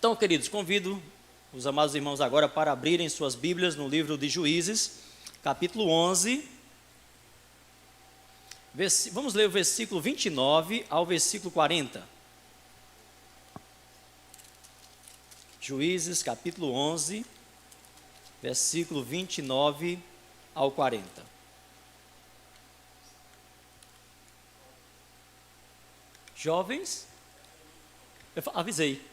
Então, queridos, convido os amados irmãos agora para abrirem suas Bíblias no livro de Juízes, capítulo 11. Vamos ler o versículo 29 ao versículo 40. Juízes, capítulo 11, versículo 29 ao 40. Jovens, eu avisei.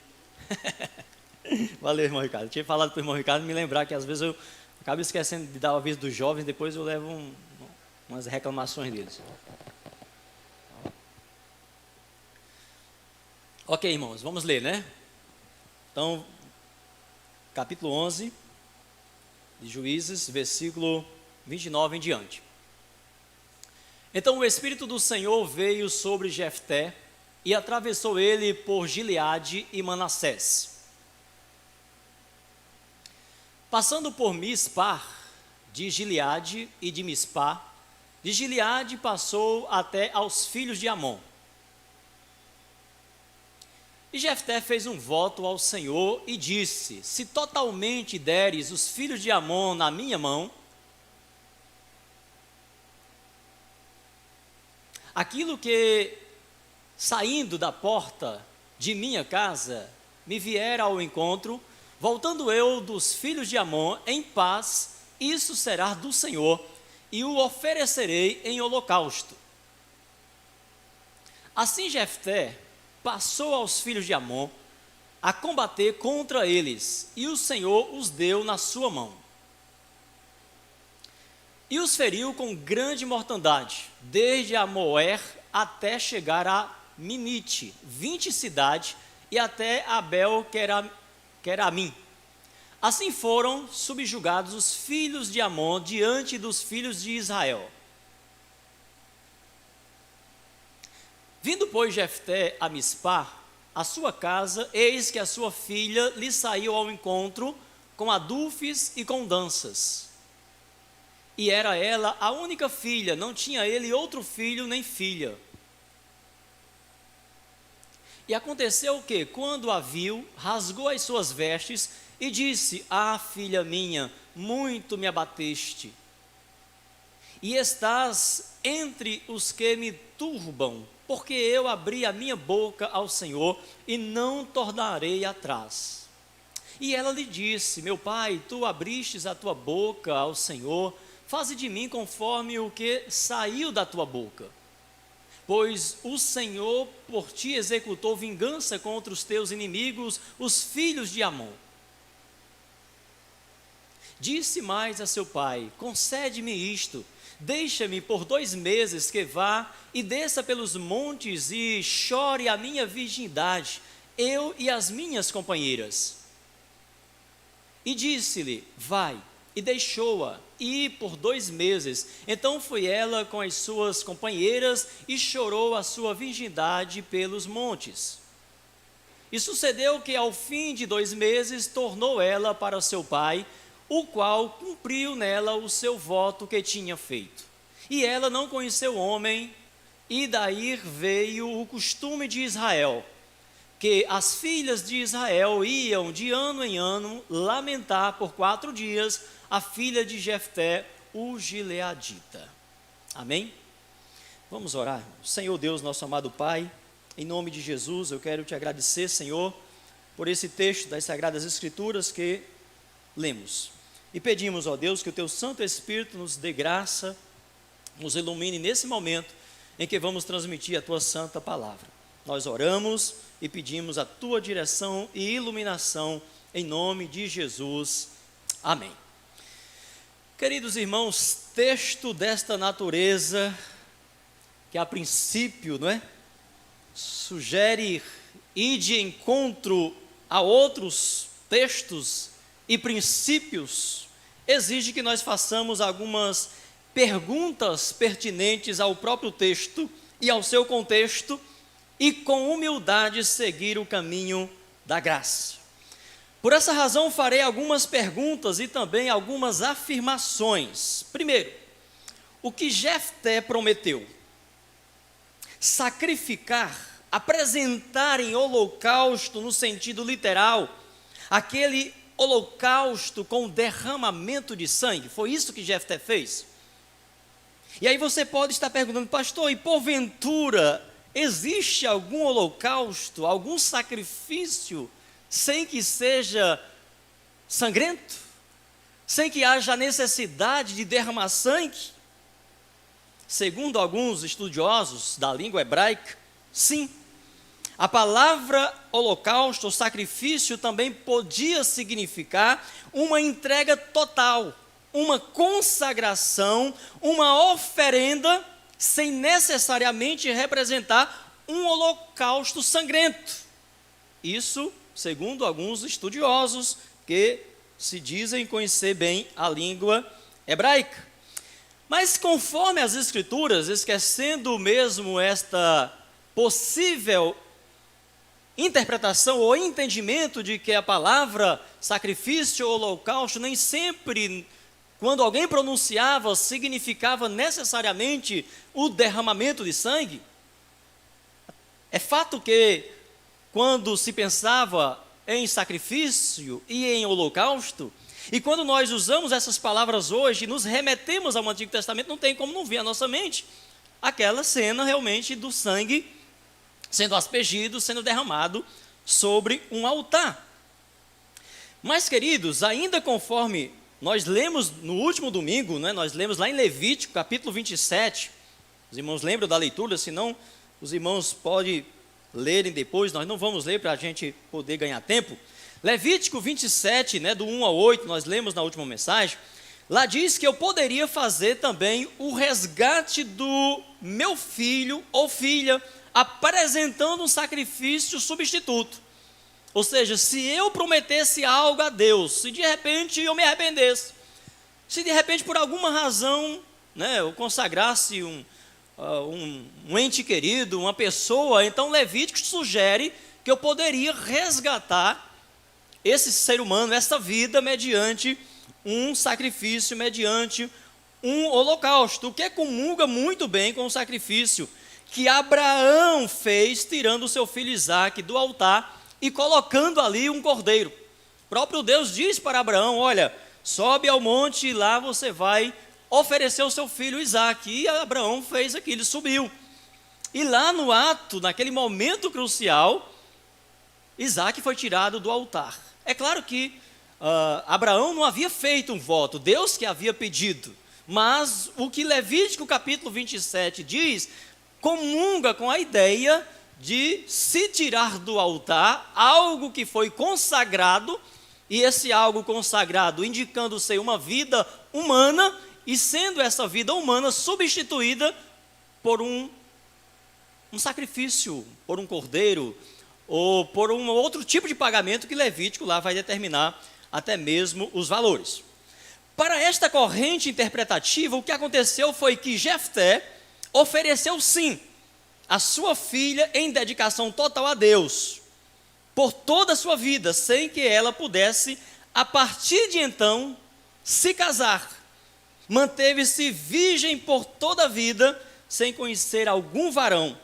Valeu, irmão Ricardo. Eu tinha falado para o irmão Ricardo me lembrar que às vezes eu acabo esquecendo de dar o aviso dos jovens, depois eu levo umas reclamações deles. Ok, irmãos, vamos ler, né? Então, capítulo 11 de Juízes, versículo 29 em diante. Então o Espírito do Senhor veio sobre Jefté e atravessou ele por Gileade e Manassés. Passando por Mispá, de Gileade e de Mispá, de Gileade passou até aos filhos de Amon. E Jefté fez um voto ao Senhor e disse: se totalmente deres os filhos de Amon na minha mão, aquilo que saindo da porta de minha casa me vier ao encontro, voltando eu dos filhos de Amon em paz, isso será do Senhor, e o oferecerei em holocausto. Assim Jefté passou aos filhos de Amon a combater contra eles, e o Senhor os deu na sua mão. E os feriu com grande mortandade, desde Amoer até chegar a Minite, 20 cidades, e até Abel-Queramim. Assim foram subjugados os filhos de Amon diante dos filhos de Israel. Vindo, pois, Jefté a Mispá, a sua casa, eis que a sua filha lhe saiu ao encontro com adufes e com danças. E era ela a única filha, não tinha ele outro filho nem filha. E aconteceu que, quando a viu, rasgou as suas vestes e disse: ah, filha minha, muito me abateste. E estás entre os que me turbam, porque eu abri a minha boca ao Senhor e não tornarei atrás. E ela lhe disse: meu pai, tu abristes a tua boca ao Senhor, faze de mim conforme o que saiu da tua boca. Pois o Senhor por ti executou vingança contra os teus inimigos, os filhos de Amon. Disse mais a seu pai: concede-me isto, deixa-me por 2 meses que vá e desça pelos montes e chore a minha virgindade, eu e as minhas companheiras. E disse-lhe: vai. E deixou-a ir por 2 meses. Então foi ela com as suas companheiras e chorou a sua virgindade pelos montes. E sucedeu que ao fim de 2 meses tornou ela para seu pai, o qual cumpriu nela o seu voto que tinha feito. E ela não conheceu homem, e daí veio o costume de Israel, que as filhas de Israel iam de ano em ano lamentar por 4 dias a filha de Jefté, o gileadita. Amém? Vamos orar. Senhor Deus, nosso amado Pai, em nome de Jesus, eu quero te agradecer, Senhor, por esse texto das Sagradas Escrituras que lemos. E pedimos, ó Deus, que o teu Santo Espírito nos dê graça, nos ilumine nesse momento em que vamos transmitir a tua santa palavra. Nós oramos e pedimos a tua direção e iluminação em nome de Jesus. Amém. Queridos irmãos, texto desta natureza, que a princípio, não é, sugere ir de encontro a outros textos e princípios, exige que nós façamos algumas perguntas pertinentes ao próprio texto e ao seu contexto, e com humildade seguir o caminho da graça. Por essa razão farei algumas perguntas e também algumas afirmações. Primeiro, o que Jefté prometeu? Sacrificar apresentarem holocausto no sentido literal, aquele holocausto com derramamento de sangue. Foi isso que Jefté fez. E aí você pode estar perguntando, pastor, e porventura existe algum holocausto, algum sacrifício sem que seja sangrento? Sem que haja necessidade de derramar sangue? Segundo alguns estudiosos da língua hebraica, sim. A palavra holocausto, ou sacrifício, também podia significar uma entrega total, uma consagração, uma oferenda, sem necessariamente representar um holocausto sangrento. Isso, segundo alguns estudiosos que se dizem conhecer bem a língua hebraica. Mas conforme as Escrituras, esquecendo mesmo esta possível interpretação ou entendimento de que a palavra sacrifício ou holocausto nem sempre, quando alguém pronunciava, significava necessariamente o derramamento de sangue. É fato que, quando se pensava em sacrifício e em holocausto, e quando nós usamos essas palavras hoje, nos remetemos ao Antigo Testamento, não tem como não vir à nossa mente aquela cena realmente do sangue sendo aspergido, sendo derramado sobre um altar. Mas, queridos, ainda conforme nós lemos no último domingo, né, nós lemos lá em Levítico, capítulo 27, os irmãos lembram da leitura, senão os irmãos podem lerem depois, nós não vamos ler para a gente poder ganhar tempo. Levítico 27, né, do 1 ao 8, nós lemos na última mensagem, lá diz que eu poderia fazer também o resgate do meu filho ou filha, apresentando um sacrifício substituto. Ou seja, se eu prometesse algo a Deus, se de repente eu me arrependesse, se de repente por alguma razão, né, eu consagrasse um ente querido, uma pessoa, então Levítico sugere que eu poderia resgatar esse ser humano, essa vida, mediante um sacrifício, mediante um holocausto, o que comunga muito bem com o sacrifício que Abraão fez, tirando o seu filho Isaque do altar e colocando ali um cordeiro. O próprio Deus diz para Abraão, olha, sobe ao monte e lá você vai oferecer o seu filho Isaque. E Abraão fez aquilo, subiu. E lá no ato, naquele momento crucial, Isaque foi tirado do altar. É claro que Abraão não havia feito um voto, Deus que havia pedido. Mas o que Levítico capítulo 27 diz, comunga com a ideia de se tirar do altar algo que foi consagrado, e esse algo consagrado indicando ser uma vida humana, e sendo essa vida humana substituída por um sacrifício, por um cordeiro, ou por um outro tipo de pagamento que Levítico lá vai determinar até mesmo os valores. Para esta corrente interpretativa, o que aconteceu foi que Jefté ofereceu sim a sua filha em dedicação total a Deus, por toda a sua vida, sem que ela pudesse, a partir de então, se casar. Manteve-se virgem por toda a vida, sem conhecer algum varão.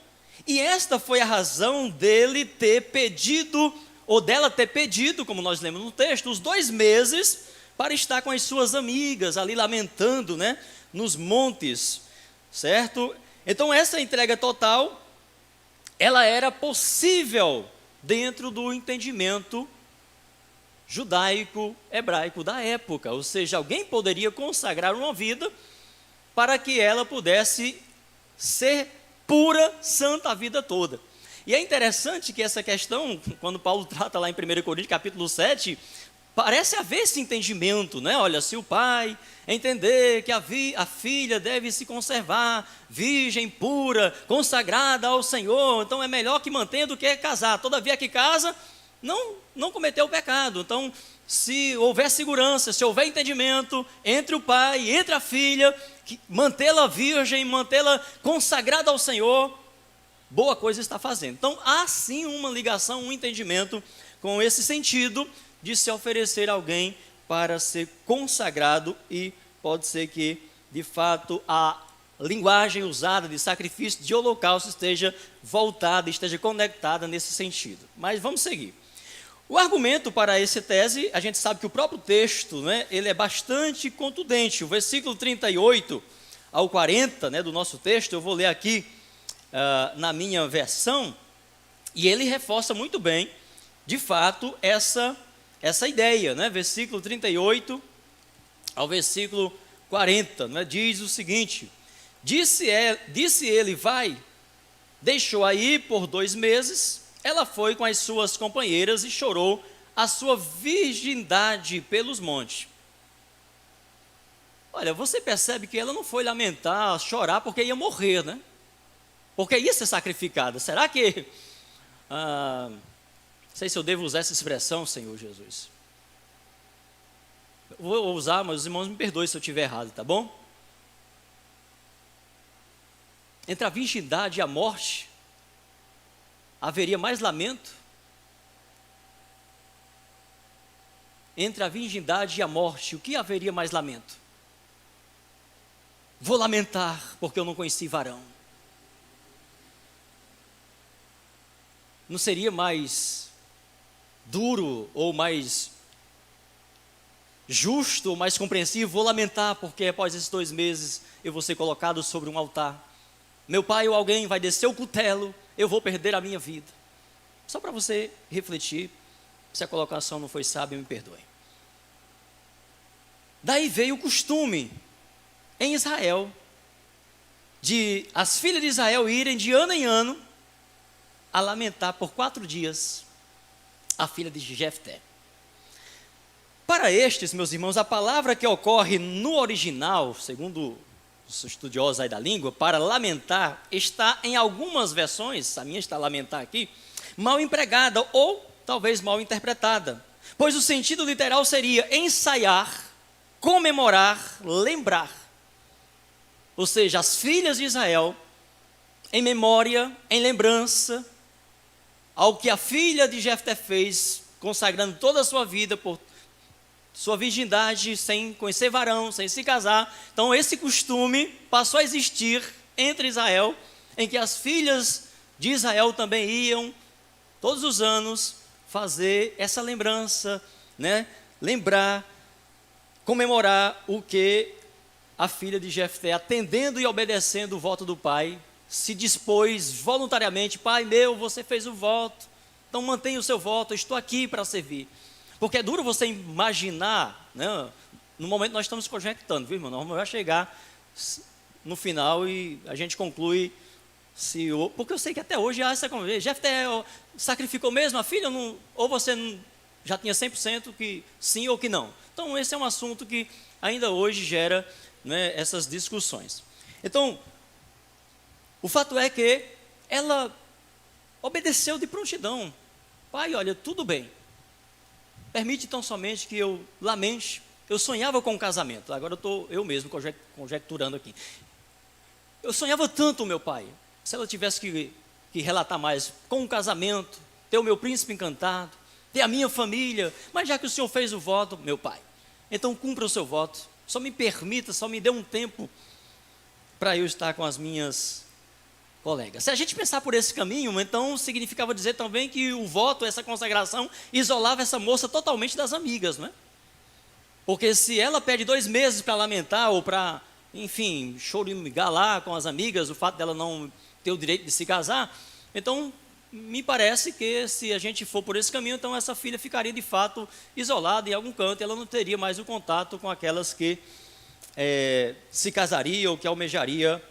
E esta foi a razão dele ter pedido, ou dela ter pedido, como nós lemos no texto, os 2 meses para estar com as suas amigas, ali lamentando, né, nos montes, certo? Então essa entrega total, ela era possível dentro do entendimento judaico, hebraico da época, ou seja, alguém poderia consagrar uma vida para que ela pudesse ser pura, santa a vida toda. E é interessante que essa questão, quando Paulo trata lá em 1 Coríntios capítulo 7, parece haver esse entendimento, né? Olha, se o pai entender que a filha deve se conservar virgem, pura, consagrada ao Senhor, então é melhor que mantenha do que casar. Todavia que casa, não cometeu o pecado. Então, se houver segurança, se houver entendimento entre o pai e entre a filha, mantê-la virgem, mantê-la consagrada ao Senhor, boa coisa está fazendo. Então, há sim uma ligação, um entendimento com esse sentido de se oferecer alguém para ser consagrado, e pode ser que, de fato, a linguagem usada de sacrifício de holocausto esteja voltada, esteja conectada nesse sentido. Mas vamos seguir. O argumento para essa tese, a gente sabe que o próprio texto, né, ele é bastante contundente. O versículo 38 ao 40, né, do nosso texto, eu vou ler aqui na minha versão, e ele reforça muito bem, de fato, essa ideia, né? Versículo 38 ao versículo 40, né? Diz o seguinte: disse ele, vai, deixou aí por 2 meses, ela foi com as suas companheiras e chorou a sua virgindade pelos montes. Olha, você percebe que ela não foi lamentar, chorar porque ia morrer, né? Porque ia ser sacrificada. Será que... não sei se eu devo usar essa expressão, Senhor Jesus. Eu vou usar, mas os irmãos me perdoem se eu estiver errado, tá bom? Entre a virgindade e a morte, haveria mais lamento? Entre a virgindade e a morte, o que haveria mais lamento? Vou lamentar porque eu não conheci varão. Não seria mais duro ou mais justo ou mais compreensivo? Vou lamentar porque após esses 2 meses eu vou ser colocado sobre um altar. Meu pai ou alguém vai descer o cutelo, eu vou perder a minha vida. Só para você refletir, se a colocação não foi sábia, me perdoe. Daí veio o costume em Israel de as filhas de Israel irem de ano em ano a lamentar por 4 dias a filha de Jefté. Para estes, meus irmãos, a palavra que ocorre no original, segundo os estudiosos aí da língua, para lamentar, está em algumas versões, a minha está lamentar aqui, mal empregada ou talvez mal interpretada, pois o sentido literal seria ensaiar, comemorar, lembrar. Ou seja, as filhas de Israel, em memória, em lembrança, ao que a filha de Jefté fez, consagrando toda a sua vida por sua virgindade, sem conhecer varão, sem se casar. Então esse costume passou a existir entre Israel, em que as filhas de Israel também iam, todos os anos, fazer essa lembrança, né? Lembrar, comemorar o que a filha de Jefté, atendendo e obedecendo o voto do pai, se dispôs voluntariamente. Pai meu, você fez o voto, então mantenha o seu voto, eu estou aqui para servir. Porque é duro você imaginar, né? No momento nós estamos conjectando, viu, irmão? Nós vamos chegar no final e a gente conclui, porque eu sei que até hoje há essa conversa. Jefté sacrificou mesmo a filha, ou você já tinha 100% que sim ou que não? Então esse é um assunto que ainda hoje gera, né, essas discussões. Então, o fato é que ela obedeceu de prontidão. Pai, olha, tudo bem. Permite tão somente que eu lamente. Eu sonhava com um casamento. Agora eu estou eu mesmo conjecturando aqui. Eu sonhava tanto, meu pai. Se ela tivesse que relatar mais, com um casamento, ter o meu príncipe encantado, ter a minha família. Mas já que o senhor fez o voto, meu pai, então cumpra o seu voto. Só me permita, só me dê um tempo para eu estar com as minhas colegas. Se a gente pensar por esse caminho, então significava dizer também que o voto, essa consagração, isolava essa moça totalmente das amigas, não é? Porque se ela pede 2 meses para lamentar ou para, enfim, choramingar lá com as amigas, o fato dela não ter o direito de se casar, então me parece que se a gente for por esse caminho, então essa filha ficaria de fato isolada em algum canto, ela não teria mais o contato com aquelas que se casaria ou que almejaria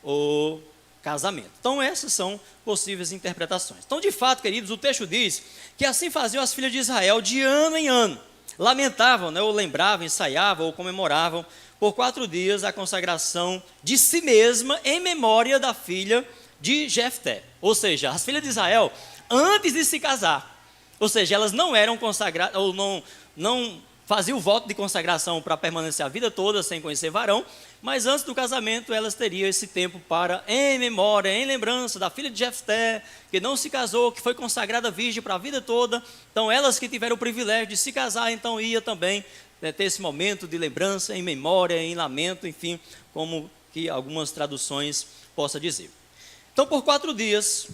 o casamento. Então essas são possíveis interpretações. Então de fato, queridos, o texto diz que assim faziam as filhas de Israel de ano em ano, lamentavam, né, ou lembravam, ensaiavam ou comemoravam por 4 dias a consagração de si mesma em memória da filha de Jefté. Ou seja, as filhas de Israel, antes de se casar, ou seja, elas não eram consagradas, ou não faziam o voto de consagração para permanecer a vida toda sem conhecer varão, mas antes do casamento elas teriam esse tempo para, em memória, em lembrança da filha de Jefté, que não se casou, que foi consagrada virgem para a vida toda. Então elas que tiveram o privilégio de se casar, então ia também, né, ter esse momento de lembrança, em memória, em lamento, enfim, como que algumas traduções possa dizer. Então, por 4 dias,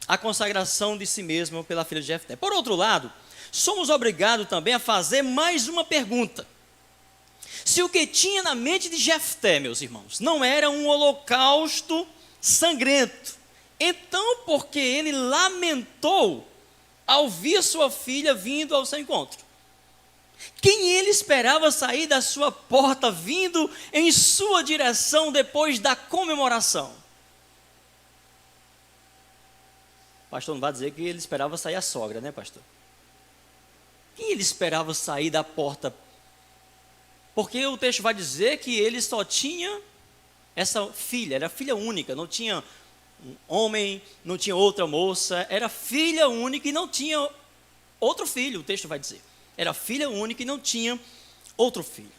a consagração de si mesmo pela filha de Jefté. Por outro lado, somos obrigados também a fazer mais uma pergunta. Se o que tinha na mente de Jefté, meus irmãos, não era um holocausto sangrento, então por que ele lamentou ao ver sua filha vindo ao seu encontro? Quem ele esperava sair da sua porta vindo em sua direção depois da comemoração? Pastor, não vai dizer que ele esperava sair a sogra, né, pastor? Quem ele esperava sair da porta? Porque o texto vai dizer que ele só tinha essa filha, era filha única, não tinha um homem, não tinha outra moça, era filha única e não tinha outro filho, o texto vai dizer. Era filha única e não tinha outro filho.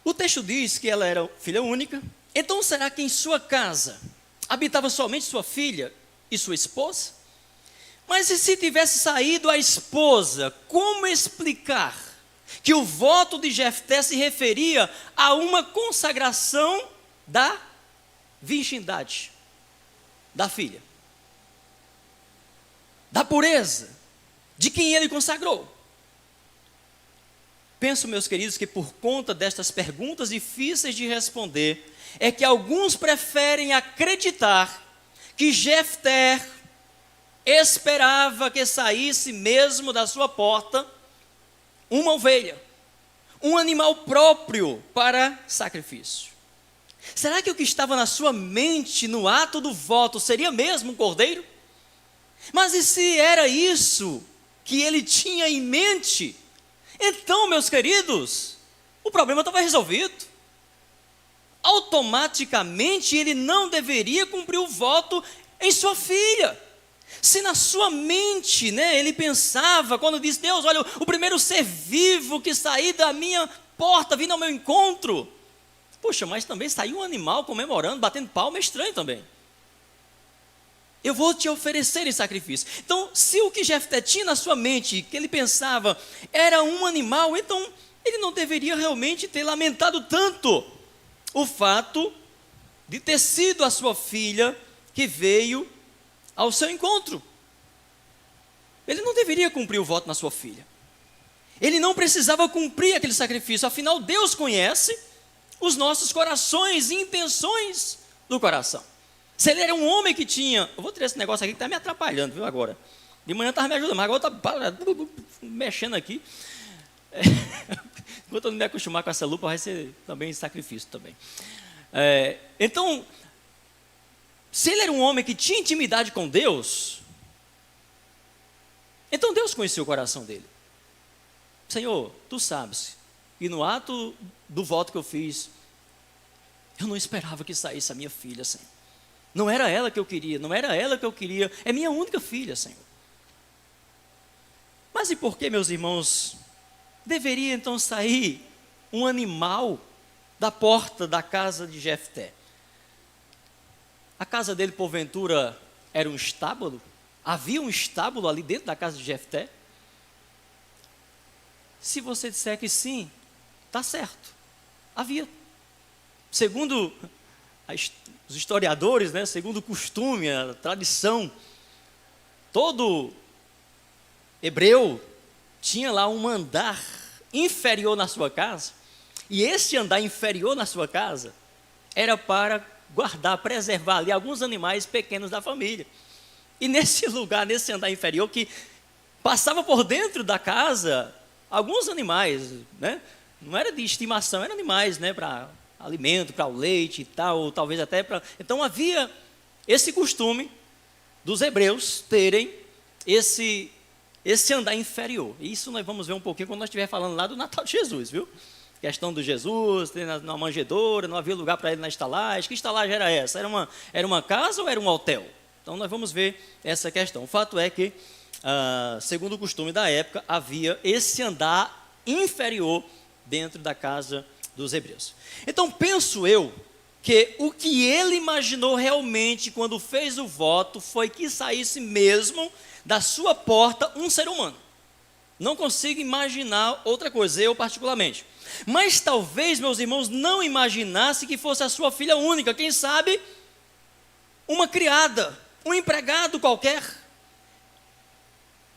O texto diz que ela era filha única, então será que em sua casa habitava somente sua filha e sua esposa? Mas e se tivesse saído a esposa, como explicar que o voto de Jefté se referia a uma consagração da virgindade da filha, da pureza de quem ele consagrou? Penso, meus queridos, que por conta destas perguntas difíceis de responder, é que alguns preferem acreditar que Jefté esperava que saísse mesmo da sua porta uma ovelha, um animal próprio para sacrifício. Será que o que estava na sua mente no ato do voto seria mesmo um cordeiro? Mas e se era isso que ele tinha em mente? Então, meus queridos, o problema estava resolvido. Automaticamente ele não deveria cumprir o voto em sua filha. Se na sua mente, ele pensava, quando disse: Deus, olha, o primeiro ser vivo que sair da minha porta, vindo ao meu encontro. Poxa, mas também saiu um animal comemorando, batendo palma, é estranho também. Eu vou te oferecer em sacrifício. Então, se o que Jefté tinha na sua mente, que ele pensava, era um animal, então ele não deveria realmente ter lamentado tanto o fato de ter sido a sua filha que veio ao seu encontro. Ele não deveria cumprir o voto na sua filha. Ele não precisava cumprir aquele sacrifício, afinal Deus conhece os nossos corações e intenções do coração. Se ele era um homem que tinha... Eu vou tirar esse negócio aqui que está me atrapalhando, viu, agora. De manhã estava me ajudando, mas agora está mexendo aqui. Enquanto eu não me acostumar com essa lupa, vai ser também sacrifício também. Então, se ele era um homem que tinha intimidade com Deus, então Deus conhecia o coração dele. Senhor, tu sabes, e no ato do voto que eu fiz, eu não esperava que saísse a minha filha, Senhor. Não era ela que eu queria, é minha única filha, Senhor. Mas e por que, meus irmãos, deveria então sair um animal da porta da casa de Jefté? A casa dele, porventura, era um estábulo? Havia um estábulo ali dentro da casa de Jefté? Se você disser que sim, está certo, havia. Segundo os historiadores, segundo o costume, a tradição, todo hebreu tinha lá um andar inferior na sua casa, e esse andar inferior na sua casa era para guardar, preservar ali alguns animais pequenos da família. E nesse lugar, nesse andar inferior, que passava por dentro da casa alguns animais, não era de estimação, eram animais, para alimento, para o leite e tal, ou talvez até para... Então havia esse costume dos hebreus terem esse andar inferior. E isso nós vamos ver um pouquinho quando nós estiver falando lá do Natal de Jesus, viu? Questão do Jesus, na manjedoura, não havia lugar para ele na estalagem. Que estalagem era essa? Era uma casa ou era um hotel? Então nós vamos ver essa questão. O fato é que, segundo o costume da época, havia esse andar inferior dentro da casa dos hebreus. Então penso eu que o que ele imaginou realmente quando fez o voto foi que saísse mesmo da sua porta um ser humano. Não consigo imaginar outra coisa, eu particularmente. Mas talvez, meus irmãos, não imaginasse que fosse a sua filha única. Quem sabe, uma criada, um empregado qualquer.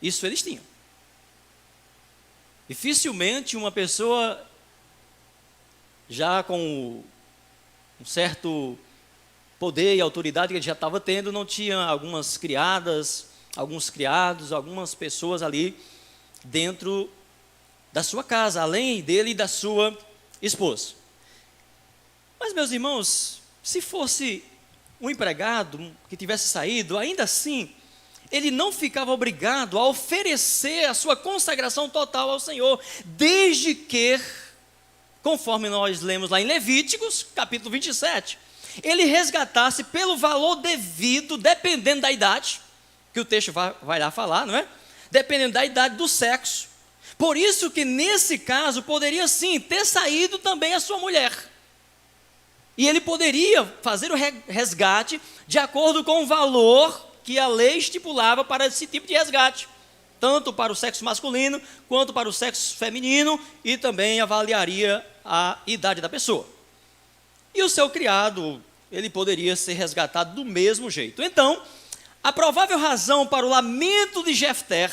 Isso eles tinham. Dificilmente uma pessoa já com um certo poder e autoridade que ele já estava tendo, não tinha algumas criadas, alguns criados, algumas pessoas ali dentro da sua casa, além dele e da sua esposa. Mas, meus irmãos, se fosse um empregado que tivesse saído, ainda assim, ele não ficava obrigado a oferecer a sua consagração total ao Senhor, desde que, conforme nós lemos lá em Levíticos, capítulo 27, ele resgatasse pelo valor devido, dependendo da idade, que o texto vai lá falar, não é? Dependendo da idade, do sexo. Por isso que nesse caso poderia sim ter saído também a sua mulher. E ele poderia fazer o resgate de acordo com o valor que a lei estipulava para esse tipo de resgate. Tanto para o sexo masculino, quanto para o sexo feminino, e também avaliaria a idade da pessoa. E o seu criado, ele poderia ser resgatado do mesmo jeito. Então, a provável razão para o lamento de Jefté,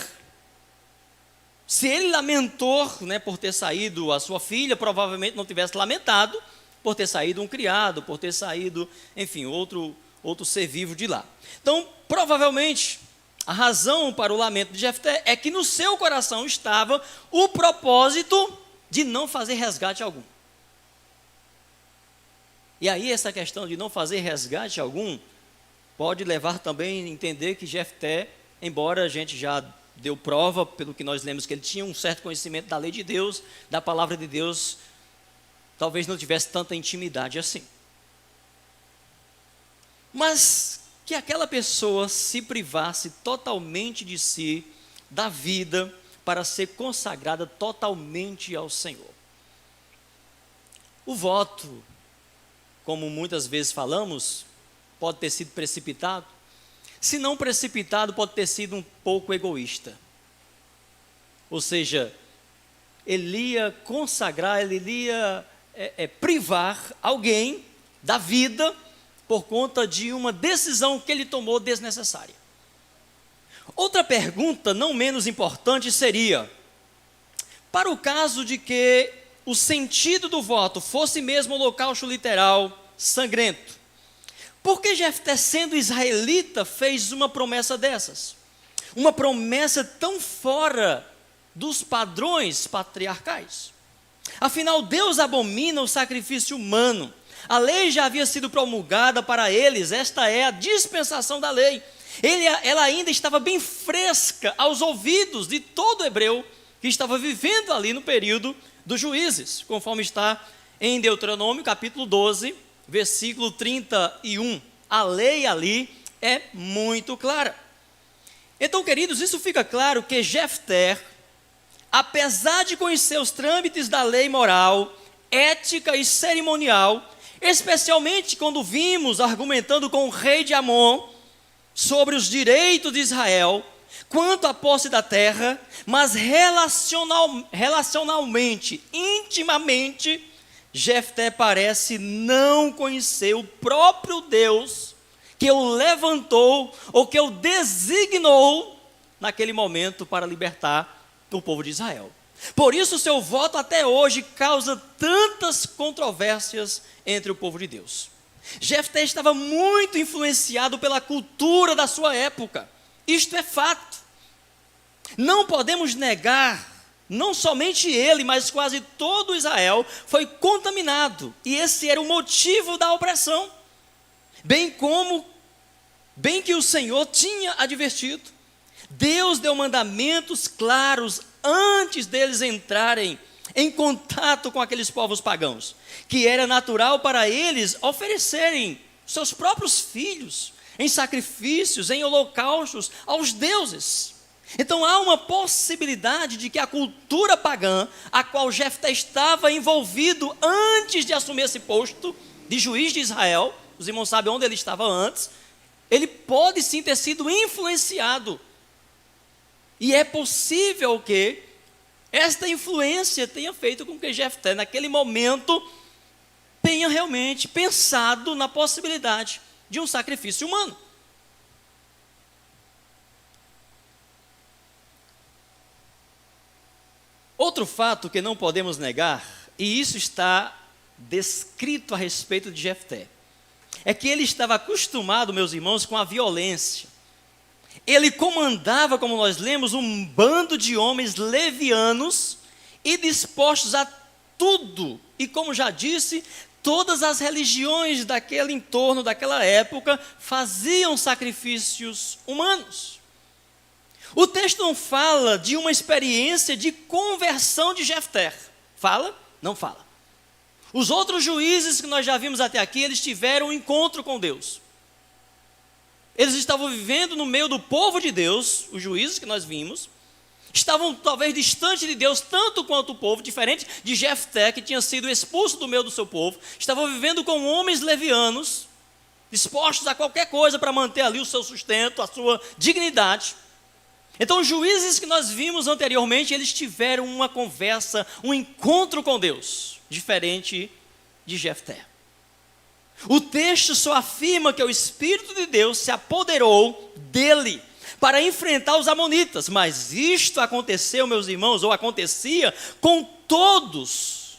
se ele lamentou, né, por ter saído a sua filha, provavelmente não tivesse lamentado por ter saído um criado, por ter saído, enfim, outro ser vivo de lá. Então, provavelmente, a razão para o lamento de Jefté é que no seu coração estava o propósito de não fazer resgate algum. E aí essa questão de não fazer resgate algum pode levar também a entender que Jefté, embora a gente já deu prova, pelo que nós lemos, que ele tinha um certo conhecimento da lei de Deus, da palavra de Deus, talvez não tivesse tanta intimidade assim. Mas que aquela pessoa se privasse totalmente de si, da vida, para ser consagrada totalmente ao Senhor. O voto, como muitas vezes falamos, pode ter sido precipitado. Se não precipitado, pode ter sido um pouco egoísta. Ou seja, ele ia consagrar, ele ia privar alguém da vida por conta de uma decisão que ele tomou desnecessária. Outra pergunta, não menos importante, seria: para o caso de que o sentido do voto fosse mesmo holocausto literal, sangrento, por que Jefté, sendo israelita, fez uma promessa dessas? Uma promessa tão fora dos padrões patriarcais. Afinal, Deus abomina o sacrifício humano. A lei já havia sido promulgada para eles, esta é a dispensação da lei. Ela ainda estava bem fresca aos ouvidos de todo hebreu que estava vivendo ali no período dos juízes, conforme está em Deuteronômio capítulo 12, versículo 31. A lei ali é muito clara. Então, queridos, isso fica claro que Jefté, apesar de conhecer os trâmites da lei moral, ética e cerimonial, especialmente quando vimos argumentando com o rei de Amon sobre os direitos de Israel, quanto à posse da terra, mas relacionalmente, intimamente, Jefté parece não conhecer o próprio Deus que o levantou ou que o designou naquele momento para libertar o povo de Israel. Por isso o seu voto até hoje causa tantas controvérsias entre o povo de Deus. Jefté estava muito influenciado pela cultura da sua época. Isto é fato. Não podemos negar, não somente ele, mas quase todo Israel foi contaminado. E esse era o motivo da opressão. Bem que o Senhor tinha advertido. Deus deu mandamentos claros antes deles entrarem em contato com aqueles povos pagãos, que era natural para eles oferecerem seus próprios filhos em sacrifícios, em holocaustos aos deuses. Então há uma possibilidade de que a cultura pagã, a qual Jefté estava envolvido antes de assumir esse posto de juiz de Israel, os irmãos sabem onde ele estava antes, ele pode sim ter sido influenciado. E é possível que esta influência tenha feito com que Jefté, naquele momento, tenha realmente pensado na possibilidade de um sacrifício humano. Outro fato que não podemos negar, e isso está descrito a respeito de Jefté, é que ele estava acostumado, meus irmãos, com a violência. Ele comandava, como nós lemos, um bando de homens levianos e dispostos a tudo. E como já disse, todas as religiões daquele entorno, daquela época, faziam sacrifícios humanos. O texto não fala de uma experiência de conversão de Jefté. Fala? Não fala. Os outros juízes que nós já vimos até aqui, eles tiveram um encontro com Deus. Eles estavam vivendo no meio do povo de Deus, os juízes que nós vimos, estavam talvez distantes de Deus, tanto quanto o povo, diferente de Jefté, que tinha sido expulso do meio do seu povo, estavam vivendo com homens levianos, dispostos a qualquer coisa para manter ali o seu sustento, a sua dignidade. Então os juízes que nós vimos anteriormente, eles tiveram uma conversa, um encontro com Deus, diferente de Jefté. O texto só afirma que o Espírito de Deus se apoderou dele para enfrentar os amonitas, mas isto aconteceu, meus irmãos, ou acontecia com todos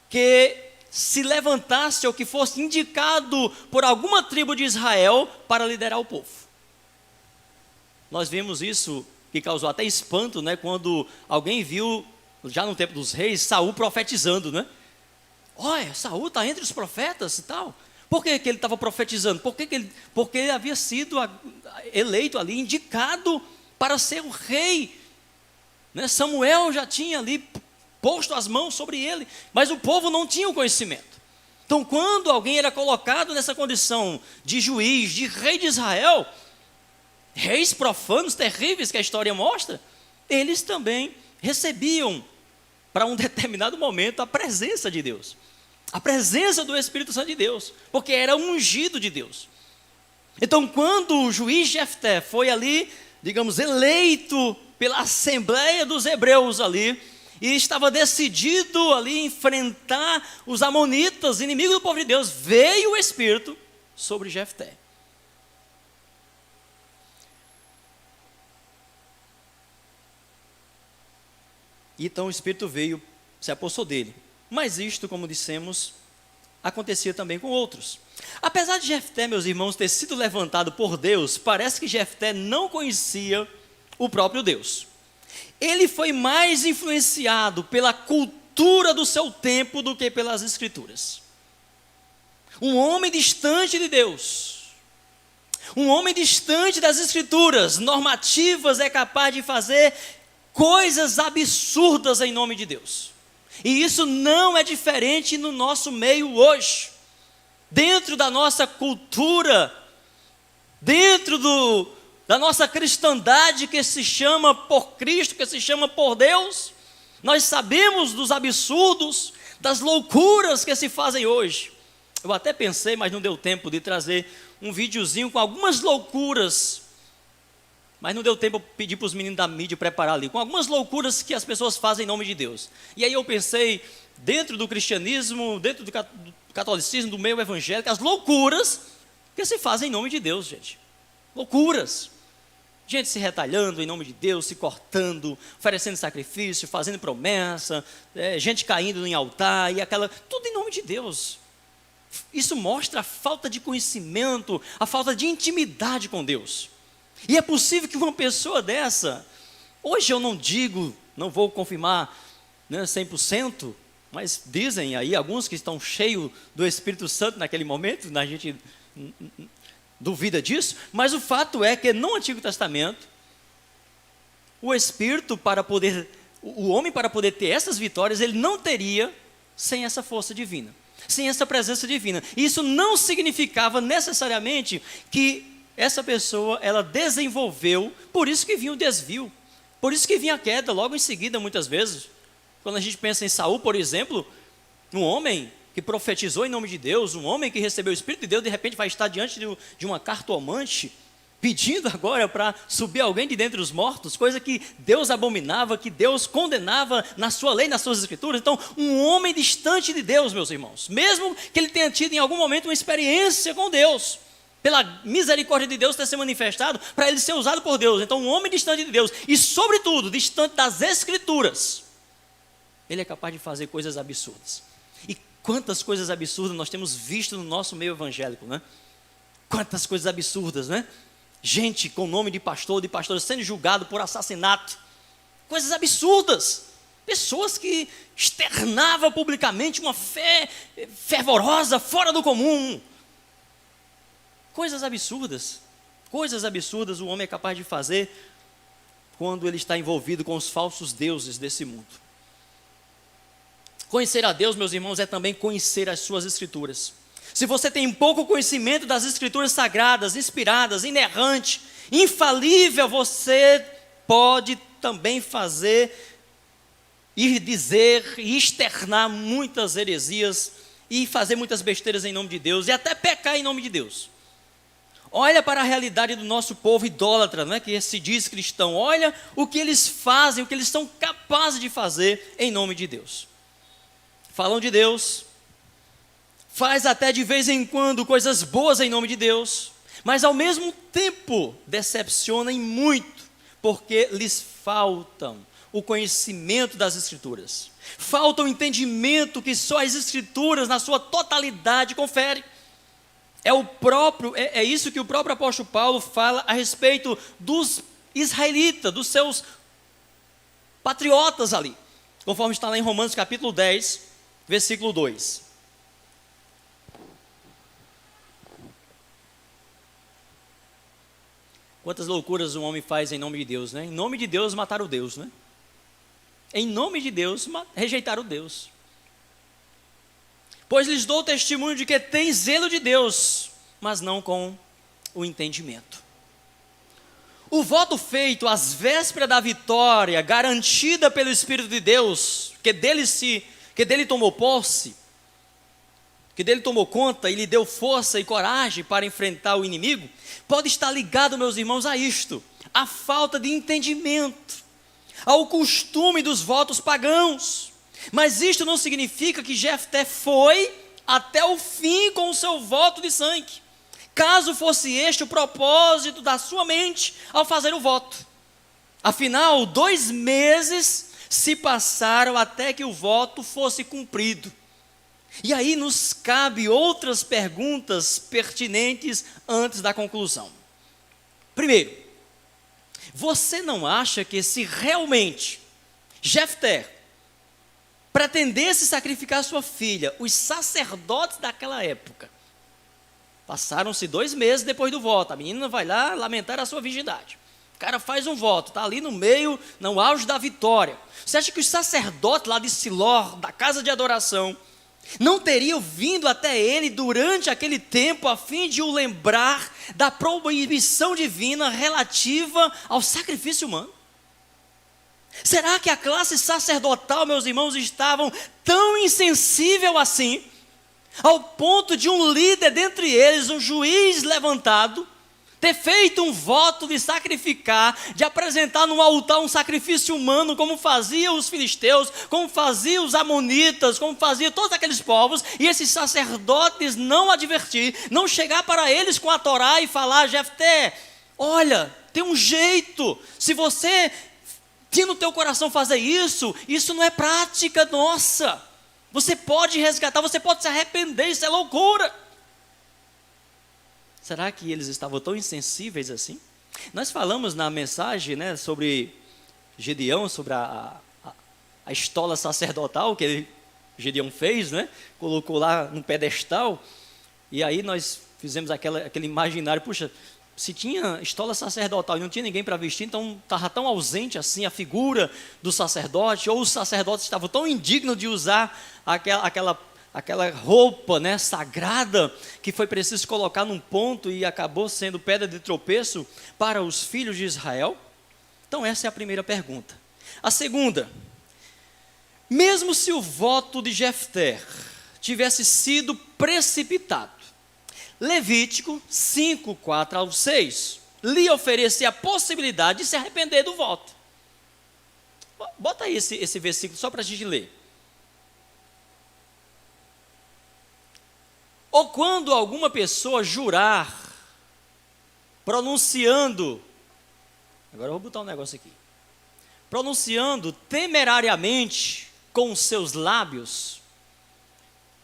que se levantasse ou que fosse indicado por alguma tribo de Israel para liderar o povo. Nós vimos isso, que causou até espanto, né, quando alguém viu, já no tempo dos reis, Saul profetizando, né? Olha, Saul está entre os profetas e tal. Por que ele estava profetizando? Porque ele havia sido eleito ali, indicado para ser o rei. Né? Samuel já tinha ali posto as mãos sobre ele, mas o povo não tinha o conhecimento. Então, quando alguém era colocado nessa condição de juiz, de rei de Israel, reis profanos, terríveis que a história mostra, eles também recebiam, para um determinado momento, a presença de Deus. A presença do Espírito Santo de Deus, porque era ungido de Deus. Então, quando o juiz Jefté foi ali, digamos, eleito pela Assembleia dos Hebreus ali, e estava decidido ali enfrentar os amonitas, inimigos do povo de Deus, veio o Espírito sobre Jefté. Então o Espírito veio, se apossou dele. Mas isto, como dissemos, acontecia também com outros. Apesar de Jefté, meus irmãos, ter sido levantado por Deus, parece que Jefté não conhecia o próprio Deus. Ele foi mais influenciado pela cultura do seu tempo do que pelas Escrituras. Um homem distante de Deus, um homem distante das Escrituras normativas, é capaz de fazer coisas absurdas em nome de Deus. E isso não é diferente no nosso meio hoje. Dentro da nossa cultura, dentro da nossa cristandade que se chama por Cristo, que se chama por Deus, nós sabemos dos absurdos, das loucuras que se fazem hoje. Eu até pensei, mas não deu tempo de trazer um videozinho com algumas loucuras, mas não deu tempo, eu pedi para os meninos da mídia preparar ali, com algumas loucuras que as pessoas fazem em nome de Deus. E aí eu pensei, dentro do cristianismo, dentro do catolicismo, do meio evangélico, as loucuras que se fazem em nome de Deus, gente. Loucuras. Gente se retalhando em nome de Deus, se cortando, oferecendo sacrifício, fazendo promessa, gente caindo em altar, e tudo em nome de Deus. Isso mostra a falta de conhecimento, a falta de intimidade com Deus. E é possível que uma pessoa dessa, hoje eu não digo, não vou confirmar 100%, mas dizem aí alguns que estão cheios do Espírito Santo naquele momento, a gente duvida disso, mas o fato é que no Antigo Testamento, o Espírito o homem para poder ter essas vitórias, ele não teria sem essa força divina, sem essa presença divina. E isso não significava necessariamente que essa pessoa, ela desenvolveu, por isso que vinha o desvio, por isso que vinha a queda logo em seguida, muitas vezes. Quando a gente pensa em Saul, por exemplo, um homem que profetizou em nome de Deus, um homem que recebeu o Espírito de Deus, de repente vai estar diante de uma cartomante, pedindo agora para subir alguém de dentre os mortos, coisa que Deus abominava, que Deus condenava na sua lei, nas suas escrituras. Então, um homem distante de Deus, meus irmãos, mesmo que ele tenha tido em algum momento uma experiência com Deus, pela misericórdia de Deus ter se manifestado, para ele ser usado por Deus. Então, um homem distante de Deus, e sobretudo, distante das escrituras, ele é capaz de fazer coisas absurdas. E quantas coisas absurdas nós temos visto no nosso meio evangélico, né? Quantas coisas absurdas, né? Gente com nome de pastor, de pastora, sendo julgado por assassinato. Coisas absurdas. Pessoas que externavam publicamente uma fé fervorosa, fora do comum. Coisas absurdas. Coisas absurdas o homem é capaz de fazer quando ele está envolvido com os falsos deuses desse mundo. Conhecer a Deus, meus irmãos, é também conhecer as suas escrituras. Se você tem pouco conhecimento das escrituras sagradas, inspiradas, inerrante, infalível, você pode também fazer, ir dizer e externar muitas heresias e fazer muitas besteiras em nome de Deus e até pecar em nome de Deus. Olha para a realidade do nosso povo idólatra, né, que se diz cristão. Olha o que eles fazem, o que eles são capazes de fazer em nome de Deus. Falam de Deus, faz até de vez em quando coisas boas em nome de Deus, mas ao mesmo tempo decepcionam muito, porque lhes faltam o conhecimento das Escrituras. Falta o entendimento que só as Escrituras na sua totalidade conferem. É isso que o próprio apóstolo Paulo fala a respeito dos israelitas, dos seus patriotas ali, conforme está lá em Romanos capítulo 10, versículo 2. Quantas loucuras um homem faz em nome de Deus, né? Em nome de Deus matar o Deus, né? Em nome de Deus rejeitar o Deus. Pois lhes dou testemunho de que tem zelo de Deus, mas não com o entendimento. O voto feito às vésperas da vitória, garantida pelo Espírito de Deus, que dele tomou posse, que dele tomou conta e lhe deu força e coragem para enfrentar o inimigo, pode estar ligado, meus irmãos, a isto, a falta de entendimento, ao costume dos votos pagãos. Mas isto não significa que Jefté foi até o fim com o seu voto de sangue, caso fosse este o propósito da sua mente ao fazer o voto. Afinal, 2 meses se passaram até que o voto fosse cumprido. E aí nos cabe outras perguntas pertinentes antes da conclusão. Primeiro, você não acha que se realmente Jefté pretendesse sacrificar sua filha, os sacerdotes daquela época, passaram-se 2 meses depois do voto, a menina vai lá lamentar a sua virgindade, o cara faz um voto, está ali no meio, no auge da vitória. Você acha que os sacerdotes lá de Siló, da casa de adoração, não teriam vindo até ele durante aquele tempo a fim de o lembrar da proibição divina relativa ao sacrifício humano? Será que a classe sacerdotal, meus irmãos, estavam tão insensível assim, ao ponto de um líder dentre eles, um juiz levantado, ter feito um voto de sacrificar, de apresentar no altar um sacrifício humano, como faziam os filisteus, como faziam os amonitas, como faziam todos aqueles povos, e esses sacerdotes não advertir, não chegar para eles com a Torá e falar: Jefté, olha, tem um jeito, se você tinha no teu coração fazer isso, isso não é prática nossa, você pode resgatar, você pode se arrepender, isso é loucura. Será que eles estavam tão insensíveis assim? Nós falamos na mensagem, né, sobre Gedeão, sobre a estola sacerdotal que Gedeão fez, né? Colocou lá no pedestal, e aí nós fizemos aquele imaginário, puxa, se tinha estola sacerdotal e não tinha ninguém para vestir, então estava tão ausente assim a figura do sacerdote, ou os sacerdotes estavam tão indignos de usar aquela roupa, né, sagrada, que foi preciso colocar num ponto e acabou sendo pedra de tropeço para os filhos de Israel? Então essa é a primeira pergunta. A segunda: mesmo se o voto de Jefté tivesse sido precipitado, Levítico 5, 4 ao 6, lhe oferecer a possibilidade de se arrepender do voto. Bota aí esse versículo só para a gente ler. Ou quando alguma pessoa jurar, pronunciando, agora eu vou botar um negócio aqui, pronunciando temerariamente com os seus lábios,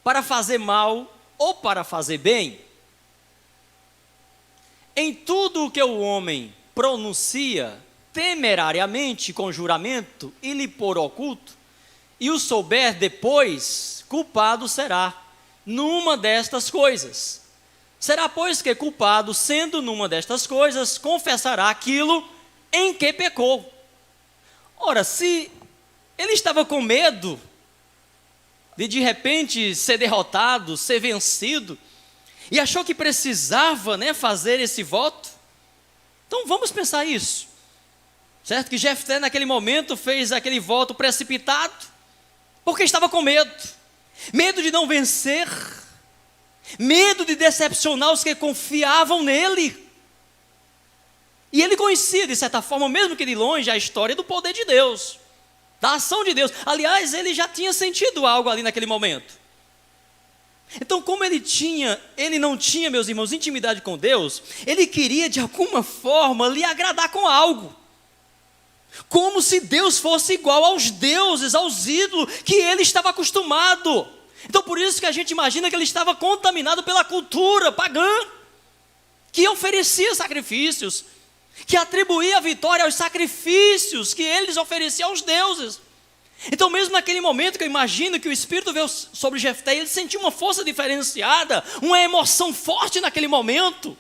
para fazer mal ou para fazer bem, em tudo o que o homem pronuncia temerariamente com juramento e lhe por oculto, e o souber depois, culpado será numa destas coisas. Será, pois, que culpado, sendo numa destas coisas, confessará aquilo em que pecou. Ora, se ele estava com medo de repente ser derrotado, ser vencido, e achou que precisava, fazer esse voto, então vamos pensar isso. Certo? Que Jefté naquele momento fez aquele voto precipitado, porque estava com medo. Medo de não vencer, medo de decepcionar os que confiavam nele. E ele conhecia, de certa forma, mesmo que de longe, a história do poder de Deus, da ação de Deus. Aliás, ele já tinha sentido algo ali naquele momento. Então, como ele não tinha, meus irmãos, intimidade com Deus, ele queria de alguma forma lhe agradar com algo. Como se Deus fosse igual aos deuses, aos ídolos que ele estava acostumado. Então por isso que a gente imagina que ele estava contaminado pela cultura pagã, que oferecia sacrifícios, que atribuía a vitória aos sacrifícios que eles ofereciam aos deuses. Então mesmo naquele momento que eu imagino que o Espírito veio sobre Jefté, ele sentiu uma força diferenciada, uma emoção forte naquele momento,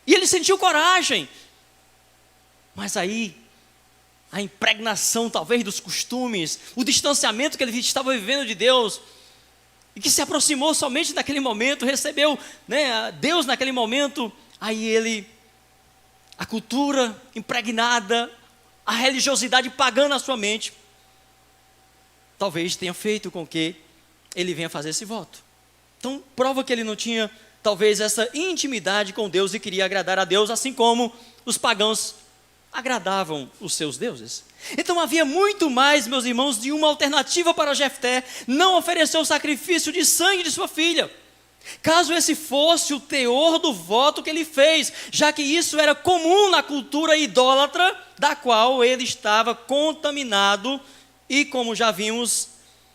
e ele sentiu coragem. Mas aí, a impregnação talvez dos costumes, o distanciamento que ele estava vivendo de Deus, e que se aproximou somente naquele momento, recebeu Deus naquele momento, aí a cultura impregnada, a religiosidade pagã na sua mente, talvez tenha feito com que ele venha fazer esse voto. Então prova que ele não tinha talvez essa intimidade com Deus e queria agradar a Deus, assim como os pagãos agradavam os seus deuses. Então havia muito mais, meus irmãos, de uma alternativa para Jefté não oferecer o sacrifício de sangue de sua filha, caso esse fosse o teor do voto que ele fez, já que isso era comum na cultura idólatra da qual ele estava contaminado. E como já vimos